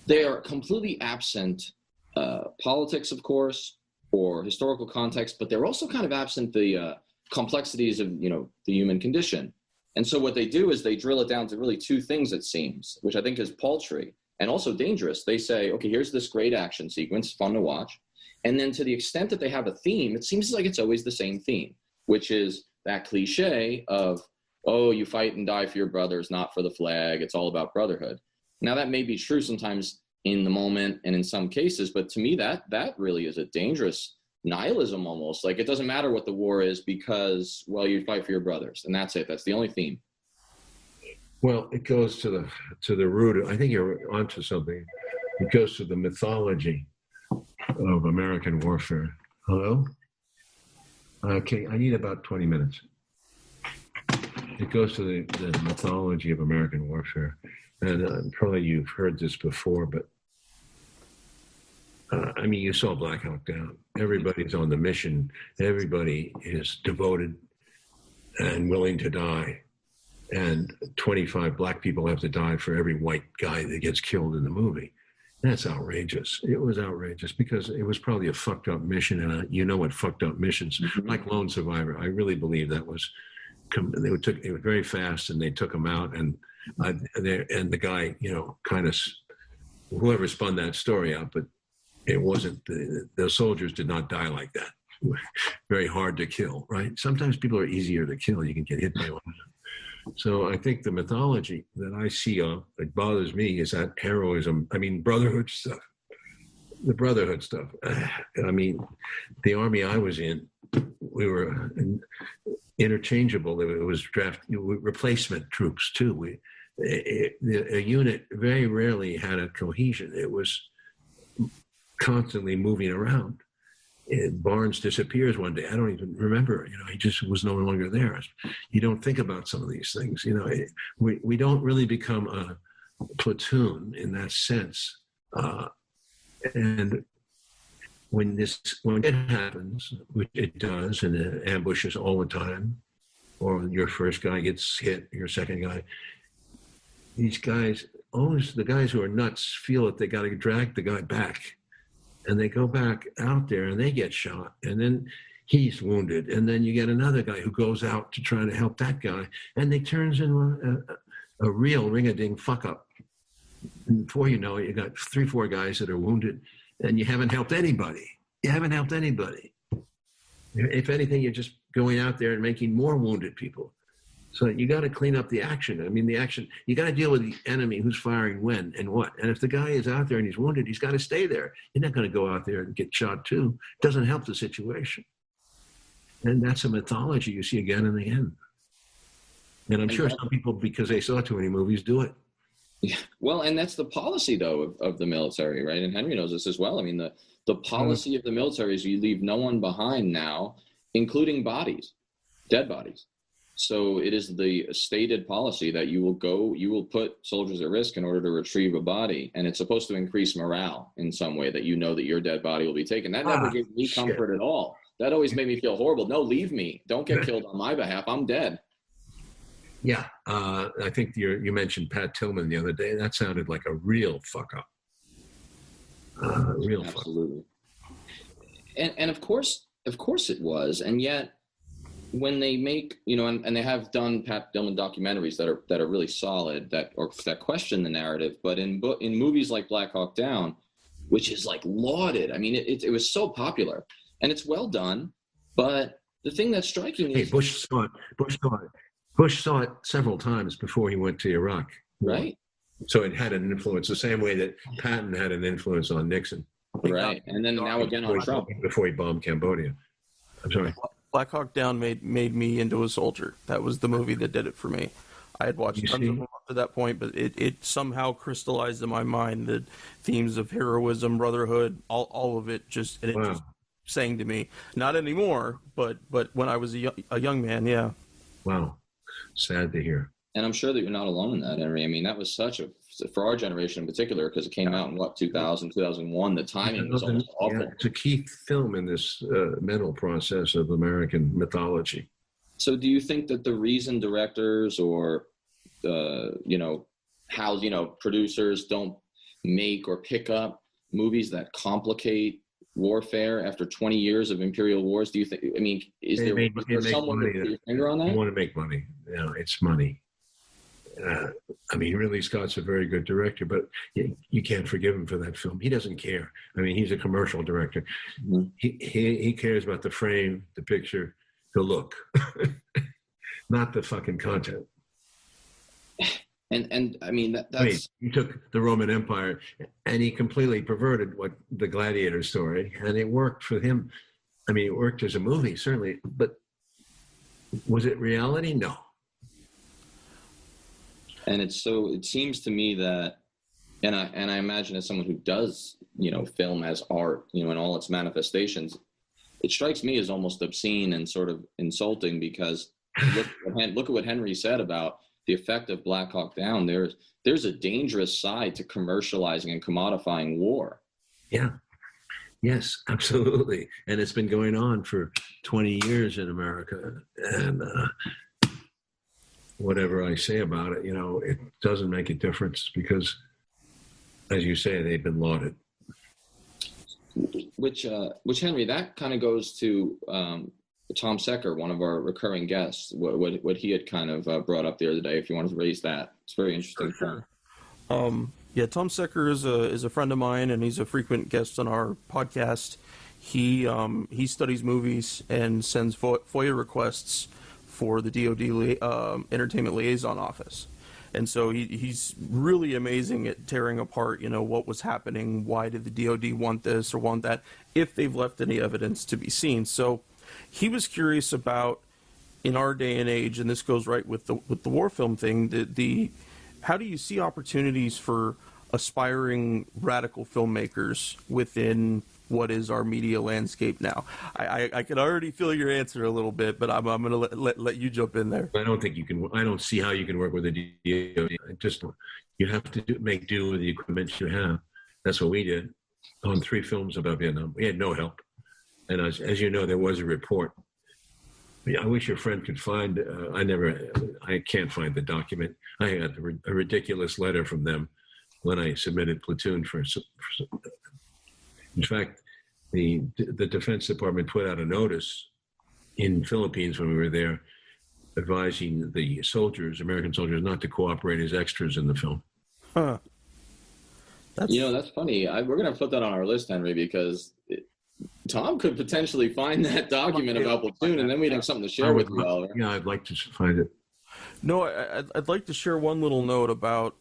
they are completely absent politics, of course, or historical context, but they're also kind of absent the complexities of, the human condition. And so what they do is they drill it down to really 2 things, it seems, which I think is paltry and also dangerous. They say, okay, here's this great action sequence, fun to watch. And then to the extent that they have a theme, it seems like it's always the same theme, which is that cliche of, you fight and die for your brothers, not for the flag. It's all about brotherhood. Now, that may be true sometimes in the moment and in some cases, but to me, that really is a dangerous nihilism almost. Like, it doesn't matter what the war is because, you fight for your brothers, and that's it. That's the only theme. Well, it goes to the root. I think you're onto something. It goes to the mythology of American warfare. Hello? Okay, I need about 20 minutes. It goes to the mythology of American warfare. And probably you've heard this before, but you saw Black Hawk Down. Everybody's on the mission. Everybody is devoted and willing to die. And 25 black people have to die for every white guy that gets killed in the movie. That's outrageous. It was outrageous because it was probably a fucked up mission. And what fucked up missions, like Lone Survivor, I really believe that was, it was very fast and they took him out. And the guy, kind of, whoever spun that story out, but it wasn't, the soldiers did not die like that. Very hard to kill, right? Sometimes people are easier to kill. You can get hit by one. So I think the mythology that I see that bothers me is that heroism. Brotherhood stuff. The brotherhood stuff. The army I was in, we were interchangeable. It was replacement troops too. A unit very rarely had a cohesion. It was constantly moving around. Barnes disappears one day. I don't even remember. He just was no longer there. You don't think about some of these things. We don't really become a platoon in that sense. And when it happens, which it does, and it ambushes all the time, or your first guy gets hit, your second guy, these guys, always the guys who are nuts feel that they got to drag the guy back. And they go back out there and they get shot. And then he's wounded. And then you get another guy who goes out to try to help that guy. And they turns into a real ring-a-ding fuck-up. And before you know it, you got 3-4 guys that are wounded. And you haven't helped anybody. If anything, you're just going out there and making more wounded people. So you got to clean up the action. You got to deal with the enemy who's firing when and what. And if the guy is out there and he's wounded, he's got to stay there. You're not going to go out there and get shot too. It doesn't help the situation. And that's a mythology you see again and again. And I'm sure some people, because they saw too many movies, do it. Yeah. Well, and that's the policy, though, of the military, right? And Henry knows this as well. I mean, the policy of the military is you leave no one behind now, including bodies, dead bodies. So it is the stated policy that you will put soldiers at risk in order to retrieve a body. And it's supposed to increase morale in some way, that you know that your dead body will be taken. That never gave me comfort at all. That always made me feel horrible. No, leave me. Don't get killed on my behalf. I'm dead. Yeah. I think you mentioned Pat Tillman the other day. That sounded like a real fuck up. Absolutely. And of course it was. And yet, when they make, and they have done Pat Tillman documentaries that are really solid, that question the narrative, but in movies like Black Hawk Down, which is like lauded. I mean, it was so popular and it's well done. But the thing that's striking is Bush saw it several times before he went to Iraq. Right. So it had an influence the same way that Patton had an influence on Nixon. Right. And then now again on Trump. Before he bombed Cambodia. I'm sorry. Black Hawk Down made me into a soldier. That was the movie that did it for me. I had watched tons of them up to that point, but it somehow crystallized in my mind the themes of heroism, brotherhood, all of it. Just sang to me. Not anymore, but when I was a young man, yeah. Wow, sad to hear. And I'm sure that you're not alone in that, Henry. I mean, that was for our generation in particular, because it came out in 2000, 2001. The timing was almost awful. It's a key film in this mental process of American mythology. So do you think that the reason directors or, producers don't make or pick up movies that complicate warfare after 20 years of imperial wars? Do you think, is there someone to put your finger on that? You want to make money. It's money. Ridley Scott's a very good director, but you can't forgive him for that film. He doesn't care. He's a commercial director. Mm-hmm. He cares about the frame, the picture, the look, not the fucking content. And that's... he took the Roman Empire and he completely perverted the gladiator story, and it worked for him. It worked as a movie, certainly, but was it reality? No. And it seems to me that, and I imagine as someone who does, film as art, in all its manifestations, it strikes me as almost obscene and sort of insulting, because look at what Henry said about the effect of Black Hawk Down. There's a dangerous side to commercializing and commodifying war. Yeah. Yes, absolutely. And it's been going on for 20 years in America. And whatever I say about it, it doesn't make a difference, because, as you say, they've been lauded. Which Henry, that kind of goes to Tom Secker, one of our recurring guests, what he had kind of brought up the other day. If you want to raise that, it's very interesting. Sure. Tom Secker is a friend of mine, and he's a frequent guest on our podcast. He studies movies and sends FOIA requests for the DoD Entertainment Liaison Office. And so he's really amazing at tearing apart, what was happening, why did the DoD want this or want that, if they've left any evidence to be seen. So he was curious about, in our day and age, and this goes right with the war film thing, the how do you see opportunities for aspiring radical filmmakers within what is our media landscape now? I can already feel your answer a little bit, but I'm going to let you jump in there. I don't think you can. I don't see how you can work with a DoD. You have to make do with the equipment you have. That's what we did on 3 films about Vietnam. We had no help, and as you know, there was a report. I wish your friend could find. I can't find the document. I had a ridiculous letter from them when I submitted Platoon for. In fact, the Defense Department put out a notice in Philippines when we were there, advising the American soldiers, not to cooperate as extras in the film. Huh. That's funny. We're going to put that on our list, Henry, because Tom could potentially find that document about Platoon, and then we'd have something to share with you all. Right? Yeah, I'd like to find it. No, I'd like to share one little note about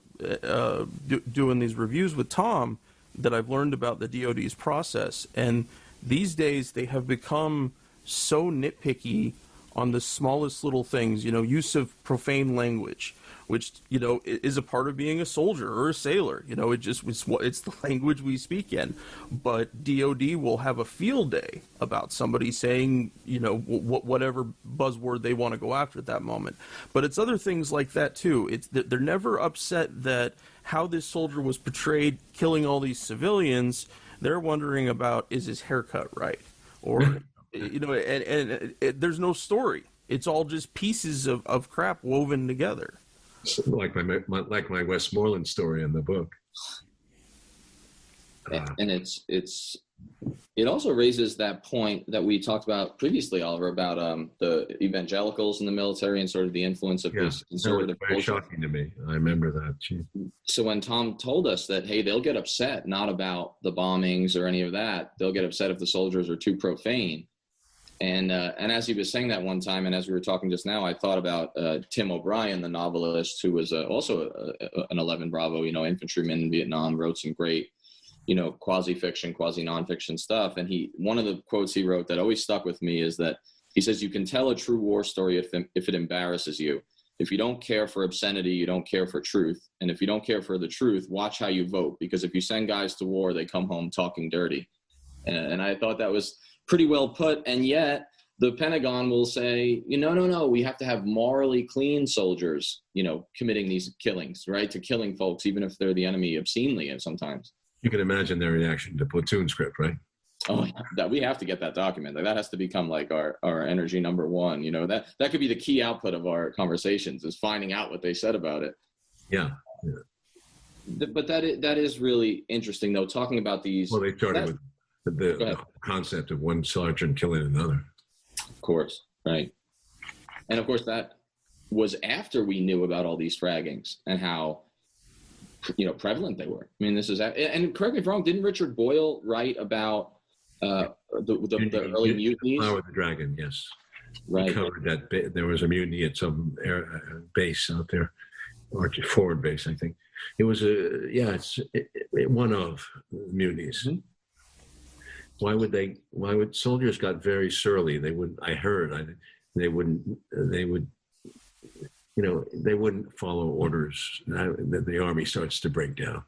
doing these reviews with Tom that I've learned about the DoD's process. And these days they have become so nitpicky on the smallest little things, use of profane language, which, is a part of being a soldier or a sailor. It's the language we speak in. But DOD will have a field day about somebody saying, whatever buzzword they want to go after at that moment. But it's other things like that, too. They're never upset that how this soldier was portrayed killing all these civilians. They're wondering about, is his haircut right? Or, there's no story. It's all just pieces of crap woven together. Like my Westmoreland story in the book. And it also raises that point that we talked about previously, Oliver, about the evangelicals in the military and sort of the influence of this conservative very culture. shocking to me. I remember that. Gee. So when Tom told us that, hey, they'll get upset not about the bombings or any of that, they'll get upset if the soldiers are too profane. And as he was saying that one time, and as we were talking just now, I thought about Tim O'Brien, the novelist, who was also an 11 Bravo, infantryman in Vietnam, wrote some great, quasi-fiction, quasi-nonfiction stuff. And one of the quotes he wrote that always stuck with me is that he says, you can tell a true war story if it embarrasses you. If you don't care for obscenity, you don't care for truth. And if you don't care for the truth, watch how you vote. Because if you send guys to war, they come home talking dirty. And I thought that was pretty well put. And yet the Pentagon will say, no, we have to have morally clean soldiers, committing these killings, right? To killing folks, even if they're the enemy obscenely and sometimes. You can imagine their reaction to Platoon script, right? Oh, that we have to get that document. That has to become like our energy number one. That could be the key output of our conversations, is finding out what they said about it. Yeah. But that is really interesting, though, talking about these. Well, they started with the concept of one sergeant killing another. Of course, right. And of course, that was after we knew about all these fraggings and how, prevalent they were. I mean, this is, and correct me if I'm wrong, didn't Richard Boyle write about the early mutinies? Flower of the Dragon, yes. Right. He covered that there was a mutiny at some base out there, or forward base, I think. It was one of mutinies. Mm-hmm. Why would soldiers got very surly? They wouldn't follow orders. The army starts to break down.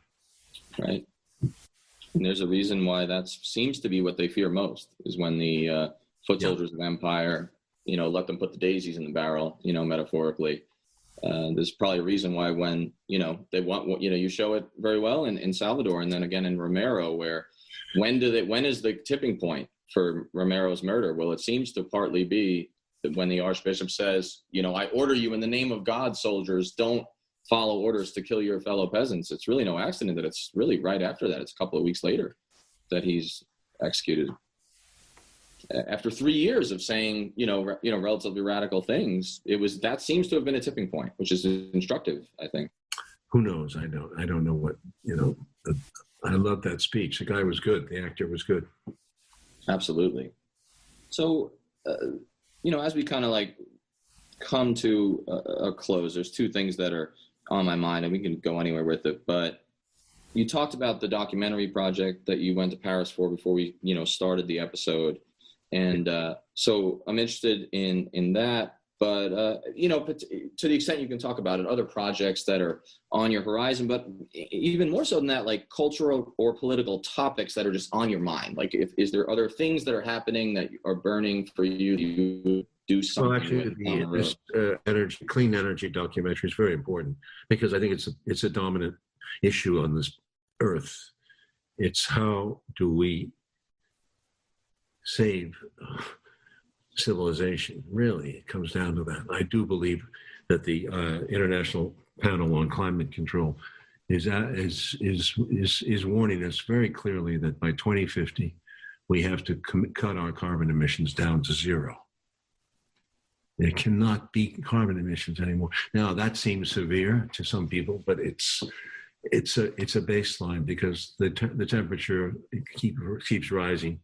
Right. And there's a reason why that seems to be what they fear most, is when the foot soldiers of empire, let them put the daisies in the barrel, metaphorically. There's probably a reason why when, they want, you show it very well in Salvador, and then again in Romero, where when is the tipping point for Romero's murder? Well, it seems to partly be that when the Archbishop says, I order you in the name of God, soldiers, don't follow orders to kill your fellow peasants. It's really no accident that it's really right after that. It's a couple of weeks later that he's executed. After 3 years of saying, relatively radical things, that seems to have been a tipping point, which is instructive, I think. Who knows? I don't know what, I love that speech. The guy was good. The actor was good. Absolutely. So, as we kind of come to a close, there's two things that are on my mind, and we can go anywhere with it. But you talked about the documentary project that you went to Paris for before we, started the episode. And so I'm interested in that. But, to the extent you can talk about it, other projects that are on your horizon, but even more so than that, like cultural or political topics that are just on your mind. Like, is there other things that are happening that are burning for you to do something? Well, actually, clean energy documentary is very important, because I think it's a dominant issue on this earth. It's how do we save civilization? Really, it comes down to that. I do believe that the International Panel on Climate Control is warning us very clearly that by 2050 we have to cut our carbon emissions down to zero. There cannot be carbon emissions anymore. Now that seems severe to some people, but it's a baseline, because the temperature keeps rising,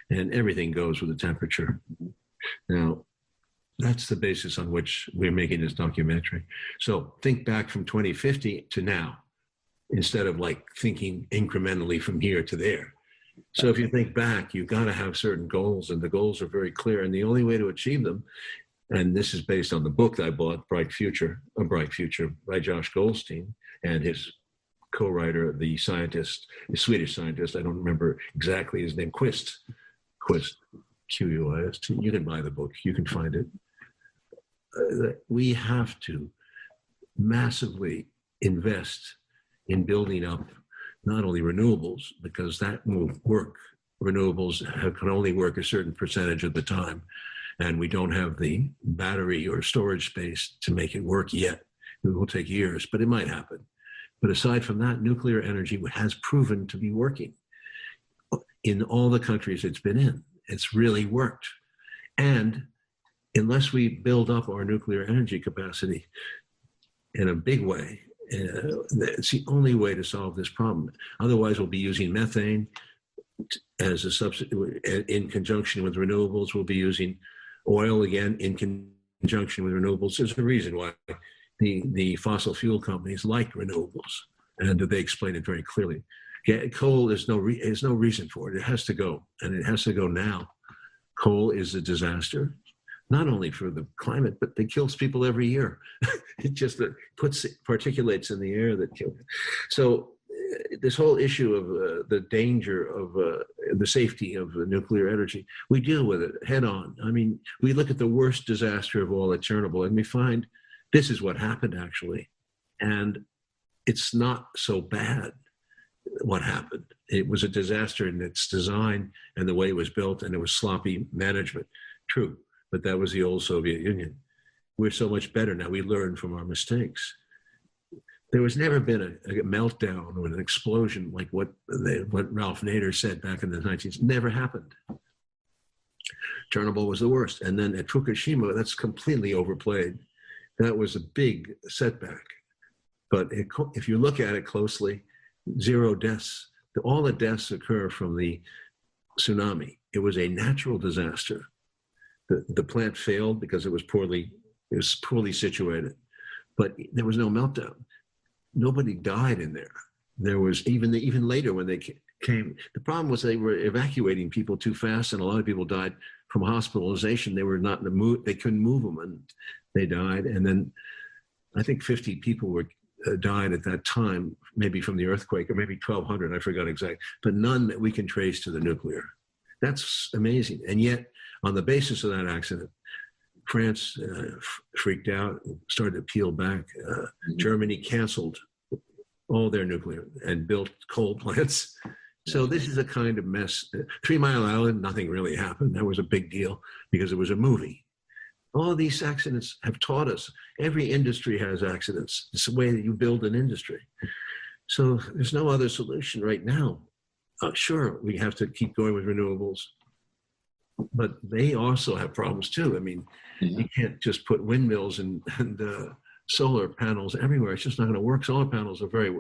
and everything goes with the temperature. Now, that's the basis on which we're making this documentary. So think back from 2050 to now, instead of thinking incrementally from here to there. So if you think back, you've got to have certain goals, and the goals are very clear. And the only way to achieve them And this is based on the book that I bought, A Bright Future by Josh Goldstein and his co-writer, the Swedish scientist, I don't remember exactly his name, Quist, Q-U-I-S-T. You can buy the book, you can find it. We have to massively invest in building up not only renewables, because that will work. Renewables can only work a certain percentage of the time, and we don't have the battery or storage space to make it work yet. It will take years, but it might happen. But aside from that, nuclear energy has proven to be working in all the countries it's been in. It's really worked. And unless we build up our nuclear energy capacity in a big way, it's the only way to solve this problem. Otherwise, we'll be using methane as a substitute in conjunction with renewables. We'll be using oil again in conjunction with renewables. There's a reason why the fossil fuel companies like renewables, and they explain it very clearly. Coal, there's no reason for it. It has to go, and it has to go now. Coal is a disaster, not only for the climate, but it kills people every year. It just puts particulates in the air that kill. So this whole issue of the danger of the safety of nuclear energy, we deal with it head on. I mean, we look at the worst disaster of all at Chernobyl, and we find this is what happened actually. And it's not so bad what happened. It was a disaster in its design and the way it was built, and it was sloppy management. True, but that was the old Soviet Union. We're so much better now. We learn from our mistakes. There was never been a meltdown or an explosion like what Ralph Nader said back in the 1990s. Never happened. Chernobyl was the worst. And then at Fukushima, that's completely overplayed. That was a big setback. But if you look at it closely, 0 deaths. All the deaths occur from the tsunami. It was a natural disaster. The plant failed because it was poorly situated, but there was no meltdown. Nobody died in there. There was even later when they came. The problem was they were evacuating people too fast, and a lot of people died from hospitalization. They were not in the mood. They couldn't move them, and they died. And then I think 50 people died at that time, maybe from the earthquake, or maybe 1,200. I forgot exactly, but none that we can trace to the nuclear. That's amazing. And yet, on the basis of that accident, France freaked out, started to peel back. Germany canceled all their nuclear and built coal plants. So this is a kind of mess. 3 Mile Island, nothing really happened. That was a big deal because it was a movie. All of these accidents have taught us. Every industry has accidents. It's the way that you build an industry. So there's no other solution right now. Sure, we have to keep going with renewables, but they also have problems too. I mean, you can't just put windmills and solar panels everywhere. It's just not going to work. Solar panels are very,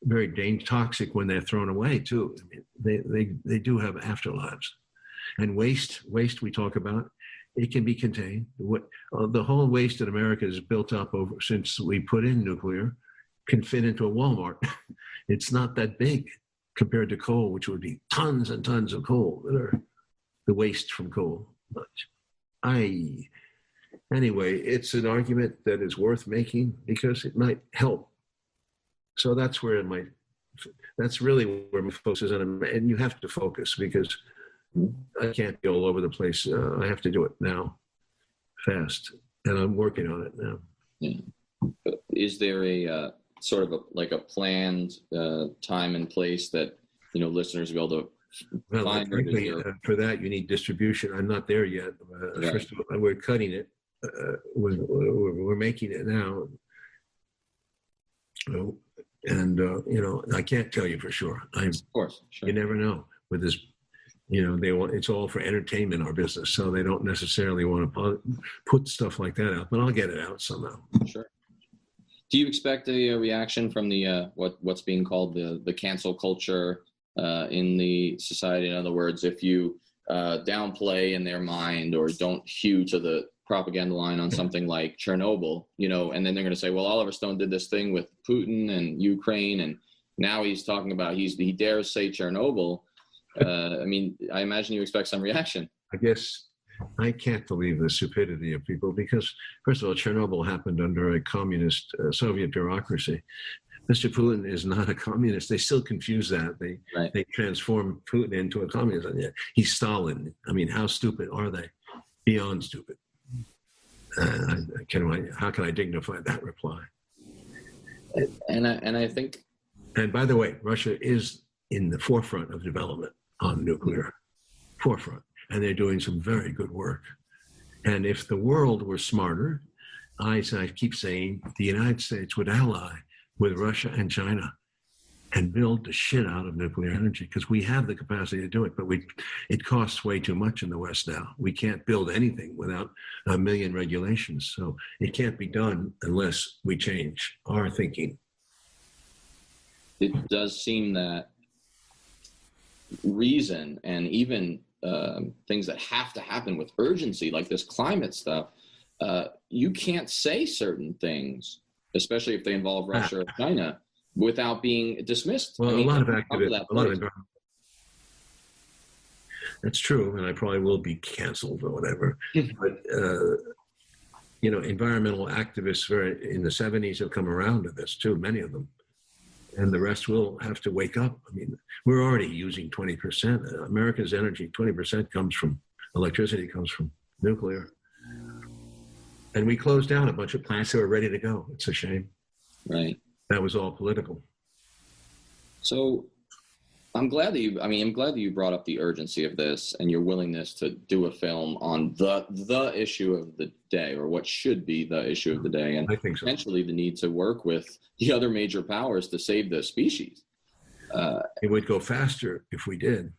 very toxic when they're thrown away too. I mean, they do have afterlives. And waste we talk about, it can be contained. The whole waste in America is built up since we put in nuclear, can fit into a Walmart. It's not that big compared to coal, which would be tons and tons of coal that are the waste from coal. But anyway, it's an argument that is worth making because it might help. So that's really where my focus is on, and you have to focus because I can't be all over the place. I have to do it now, fast, and I'm working on it now. Yeah. Is there a sort of a planned time and place that listeners will be able to find? Frankly, for that you need distribution. I'm not there yet. First of all, we're cutting it. We're making it now. And I can't tell you for sure. Of course, sure. You never know with this. It's all for entertainment, our business, so they don't necessarily want to put stuff like that out. But I'll get it out somehow. Sure. Do you expect a reaction from the what's being called the cancel culture in the society? In other words, if you downplay in their mind or don't hew to the propaganda line on something like Chernobyl, and then they're going to say, well, Oliver Stone did this thing with Putin and Ukraine, and now he's talking about he dares say Chernobyl. I imagine you expect some reaction. I guess I can't believe the stupidity of people because, first of all, Chernobyl happened under a communist Soviet bureaucracy. Mr. Putin is not a communist. They still confuse that. They transform Putin into a communist. He's Stalin. I mean, how stupid are they? Beyond stupid. How can I dignify that reply? And I think. And by the way, Russia is in the forefront of development on nuclear, forefront, and they're doing some very good work. And if the world were smarter, I keep saying the United States would ally with Russia and China and build the shit out of nuclear energy because we have the capacity to do it, but it costs way too much in the West now. We can't build anything without a million regulations. So it can't be done unless we change our thinking. It does seem that reason and even things that have to happen with urgency, like this climate stuff, you can't say certain things, especially if they involve Russia or China, without being dismissed. Well, a lot of activists, that's true, and I probably will be canceled or whatever. But environmental activists in the 70s have come around to this too, many of them, and the rest will have to wake up. I mean, we're already using 20%. America's energy, 20% comes from electricity, comes from nuclear, and we closed down a bunch of plants that were ready to go. It's a shame. Right. That was all political. So I'm glad that you brought up the urgency of this and your willingness to do a film on the issue of the day, or what should be the issue of the day, and I think so. Potentially the need to work with the other major powers to save the species. It would go faster if we did.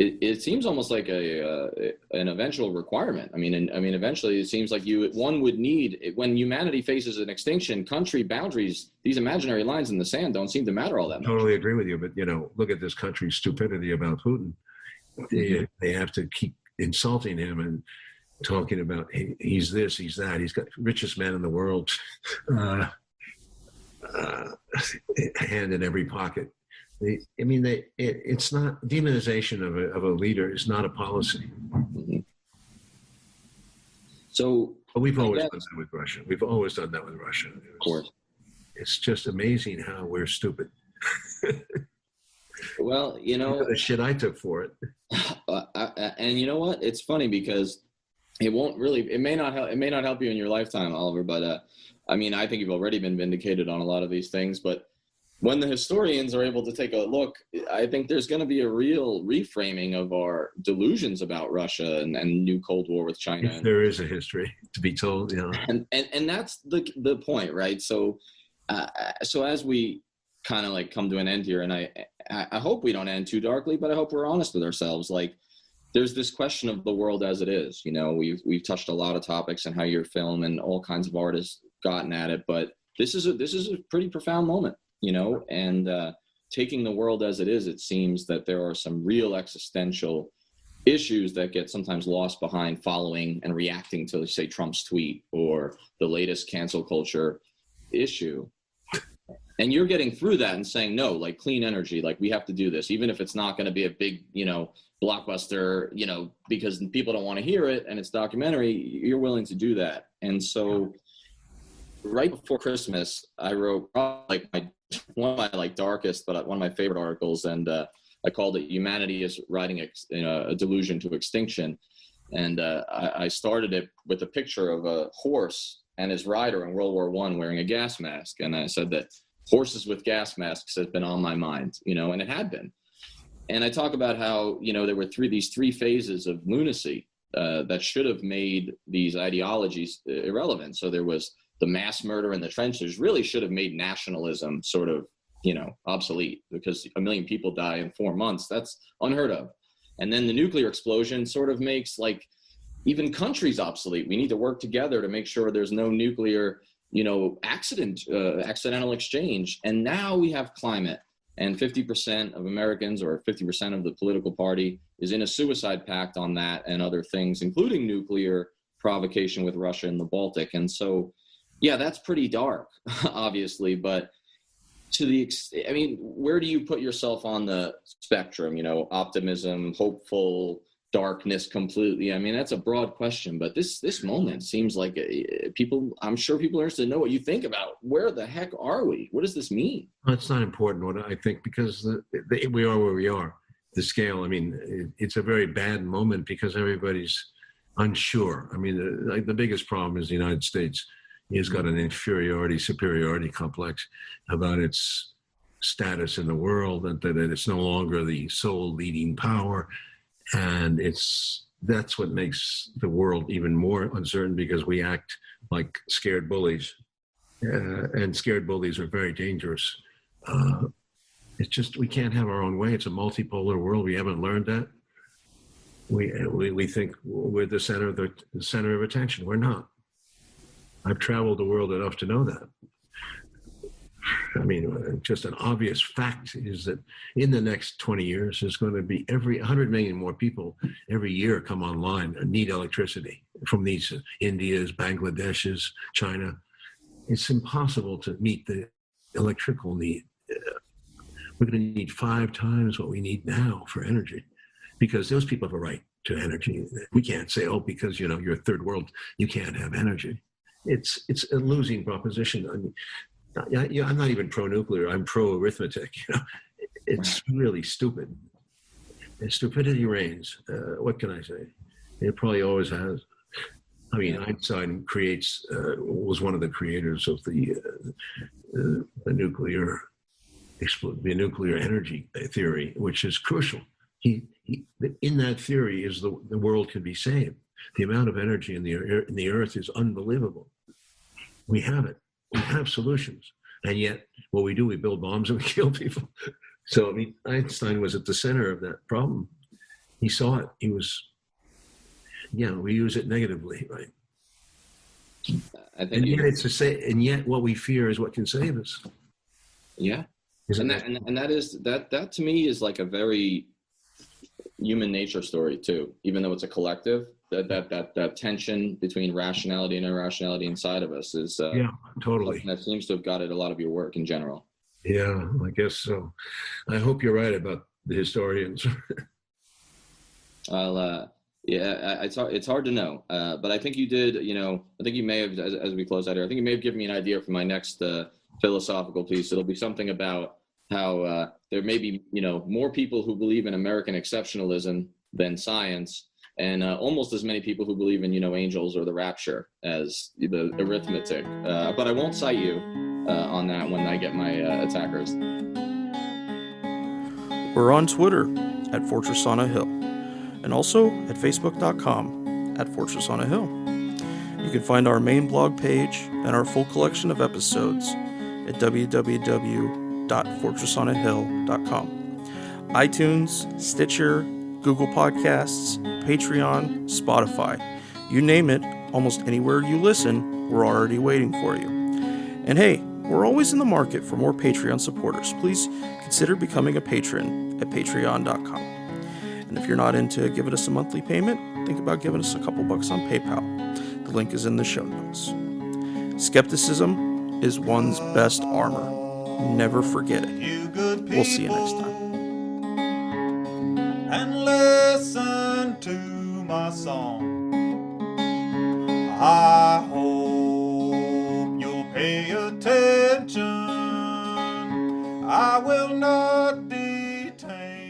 It seems almost like an eventual requirement. I mean, eventually it seems like one would need, when humanity faces an extinction, country boundaries, these imaginary lines in the sand don't seem to matter all that much. Totally agree with you, but look at this country's stupidity about Putin. They have to keep insulting him and talking about he's this, he's that. He's got richest man in the world, hand in every pocket. It's not demonization of a leader is not a policy. Mm-hmm. So, but we've always done that with Russia. We've always done that with Russia. Of course, it's just amazing how we're stupid. Well, the shit I took for it. And you know what? It's funny because it may not help you in your lifetime, Oliver. But I think you've already been vindicated on a lot of these things, but. When the historians are able to take a look, I think there's going to be a real reframing of our delusions about Russia and new Cold War with China. If there is a history to be told, And that's the point, right? So as we kind of like come to an end here, and I hope we don't end too darkly, but I hope we're honest with ourselves. Like, there's this question of the world as it is. We've touched a lot of topics and how your film and all kinds of art has gotten at it, but this is a pretty profound moment. And taking the world as it is, it seems that there are some real existential issues that get sometimes lost behind following and reacting to, say, Trump's tweet or the latest cancel culture issue. And you're getting through that and saying, no, like clean energy, like we have to do this, even if it's not going to be a big, blockbuster, because people don't want to hear it and it's documentary, you're willing to do that. And so right before Christmas, I wrote one of my darkest, but one of my favorite articles, and I called it "Humanity is Riding a Delusion to Extinction." And I started it with a picture of a horse and his rider in World War I wearing a gas mask, and I said that horses with gas masks has been on my mind, and it had been. And I talk about how there were these three phases of lunacy that should have made these ideologies irrelevant. So there was the mass murder in the trenches, really should have made nationalism sort of, obsolete, because 1 million people die in 4 months. That's unheard of. And then the nuclear explosion sort of makes even countries obsolete. We need to work together to make sure there's no nuclear, accidental exchange. And now we have climate, and 50% of Americans, or 50% of the political party, is in a suicide pact on that and other things, including nuclear provocation with Russia in the Baltic. And so, yeah, that's pretty dark, obviously, but where do you put yourself on the spectrum? Optimism, hopeful, darkness completely? I mean, that's a broad question, but this moment seems like I'm sure people are interested to know what you think about where the heck are we? What does this mean? Well, it's not important what I think, because we are where we are. The scale, I mean, it's a very bad moment because everybody's unsure. I mean, like the biggest problem is the United States. It's got an superiority complex about its status in the world, and that it's no longer the sole leading power. And that's what makes the world even more uncertain, because we act like scared bullies, and scared bullies are very dangerous. It's just, we can't have our own way. It's a multipolar world. We haven't learned that. We think we're the center of attention. We're not. I've traveled the world enough to know that. I mean, just an obvious fact is that in the next 20 years, there's going to be 100 million more people every year come online and need electricity from these Indias, Bangladeshs, China. It's impossible to meet the electrical need. We're going to need 5 times what we need now for energy, because those people have a right to energy. We can't say, oh, because you're a third world, you can't have energy. It's a losing proposition. I mean, I'm not even pro-nuclear. I'm pro-arithmetic. It's really stupid. And stupidity reigns. What can I say? It probably always has. I mean, Einstein was one of the creators of the nuclear energy theory, which is crucial. In that theory is the world can be saved. The amount of energy in the earth is unbelievable. We have it. We have solutions. And yet what we do, we build bombs and we kill people. So, I mean, Einstein was at the center of that problem. He saw it. We use it negatively, right? And yet what we fear is what can save us. Yeah. That to me is like a very human nature story too, even though it's a collective. That tension between rationality and irrationality inside of us is totally. That seems to have guided a lot of your work in general. Yeah, I guess so. I hope you're right about the historians. It's hard to know, but I think you did. I think you may have, as we close out here, I think you may have given me an idea for my next philosophical piece. It'll be something about how there may be more people who believe in American exceptionalism than science, and almost as many people who believe in angels or the rapture as the arithmetic. But I won't cite you on that when I get my attackers. We're on Twitter at Fortress on a Hill, and also at Facebook.com at Fortress on a Hill. You can find our main blog page and our full collection of episodes at www.fortressonahill.com. iTunes, Stitcher, Google Podcasts, Patreon, Spotify. You name it, almost anywhere you listen, we're already waiting for you. And hey, we're always in the market for more Patreon supporters. Please consider becoming a patron at patreon.com. And if you're not into giving us a monthly payment, think about giving us a couple bucks on PayPal. The link is in the show notes. Skepticism is one's best armor. Never forget it. We'll see you next time. And listen to my song. I hope you'll pay attention. I will not detain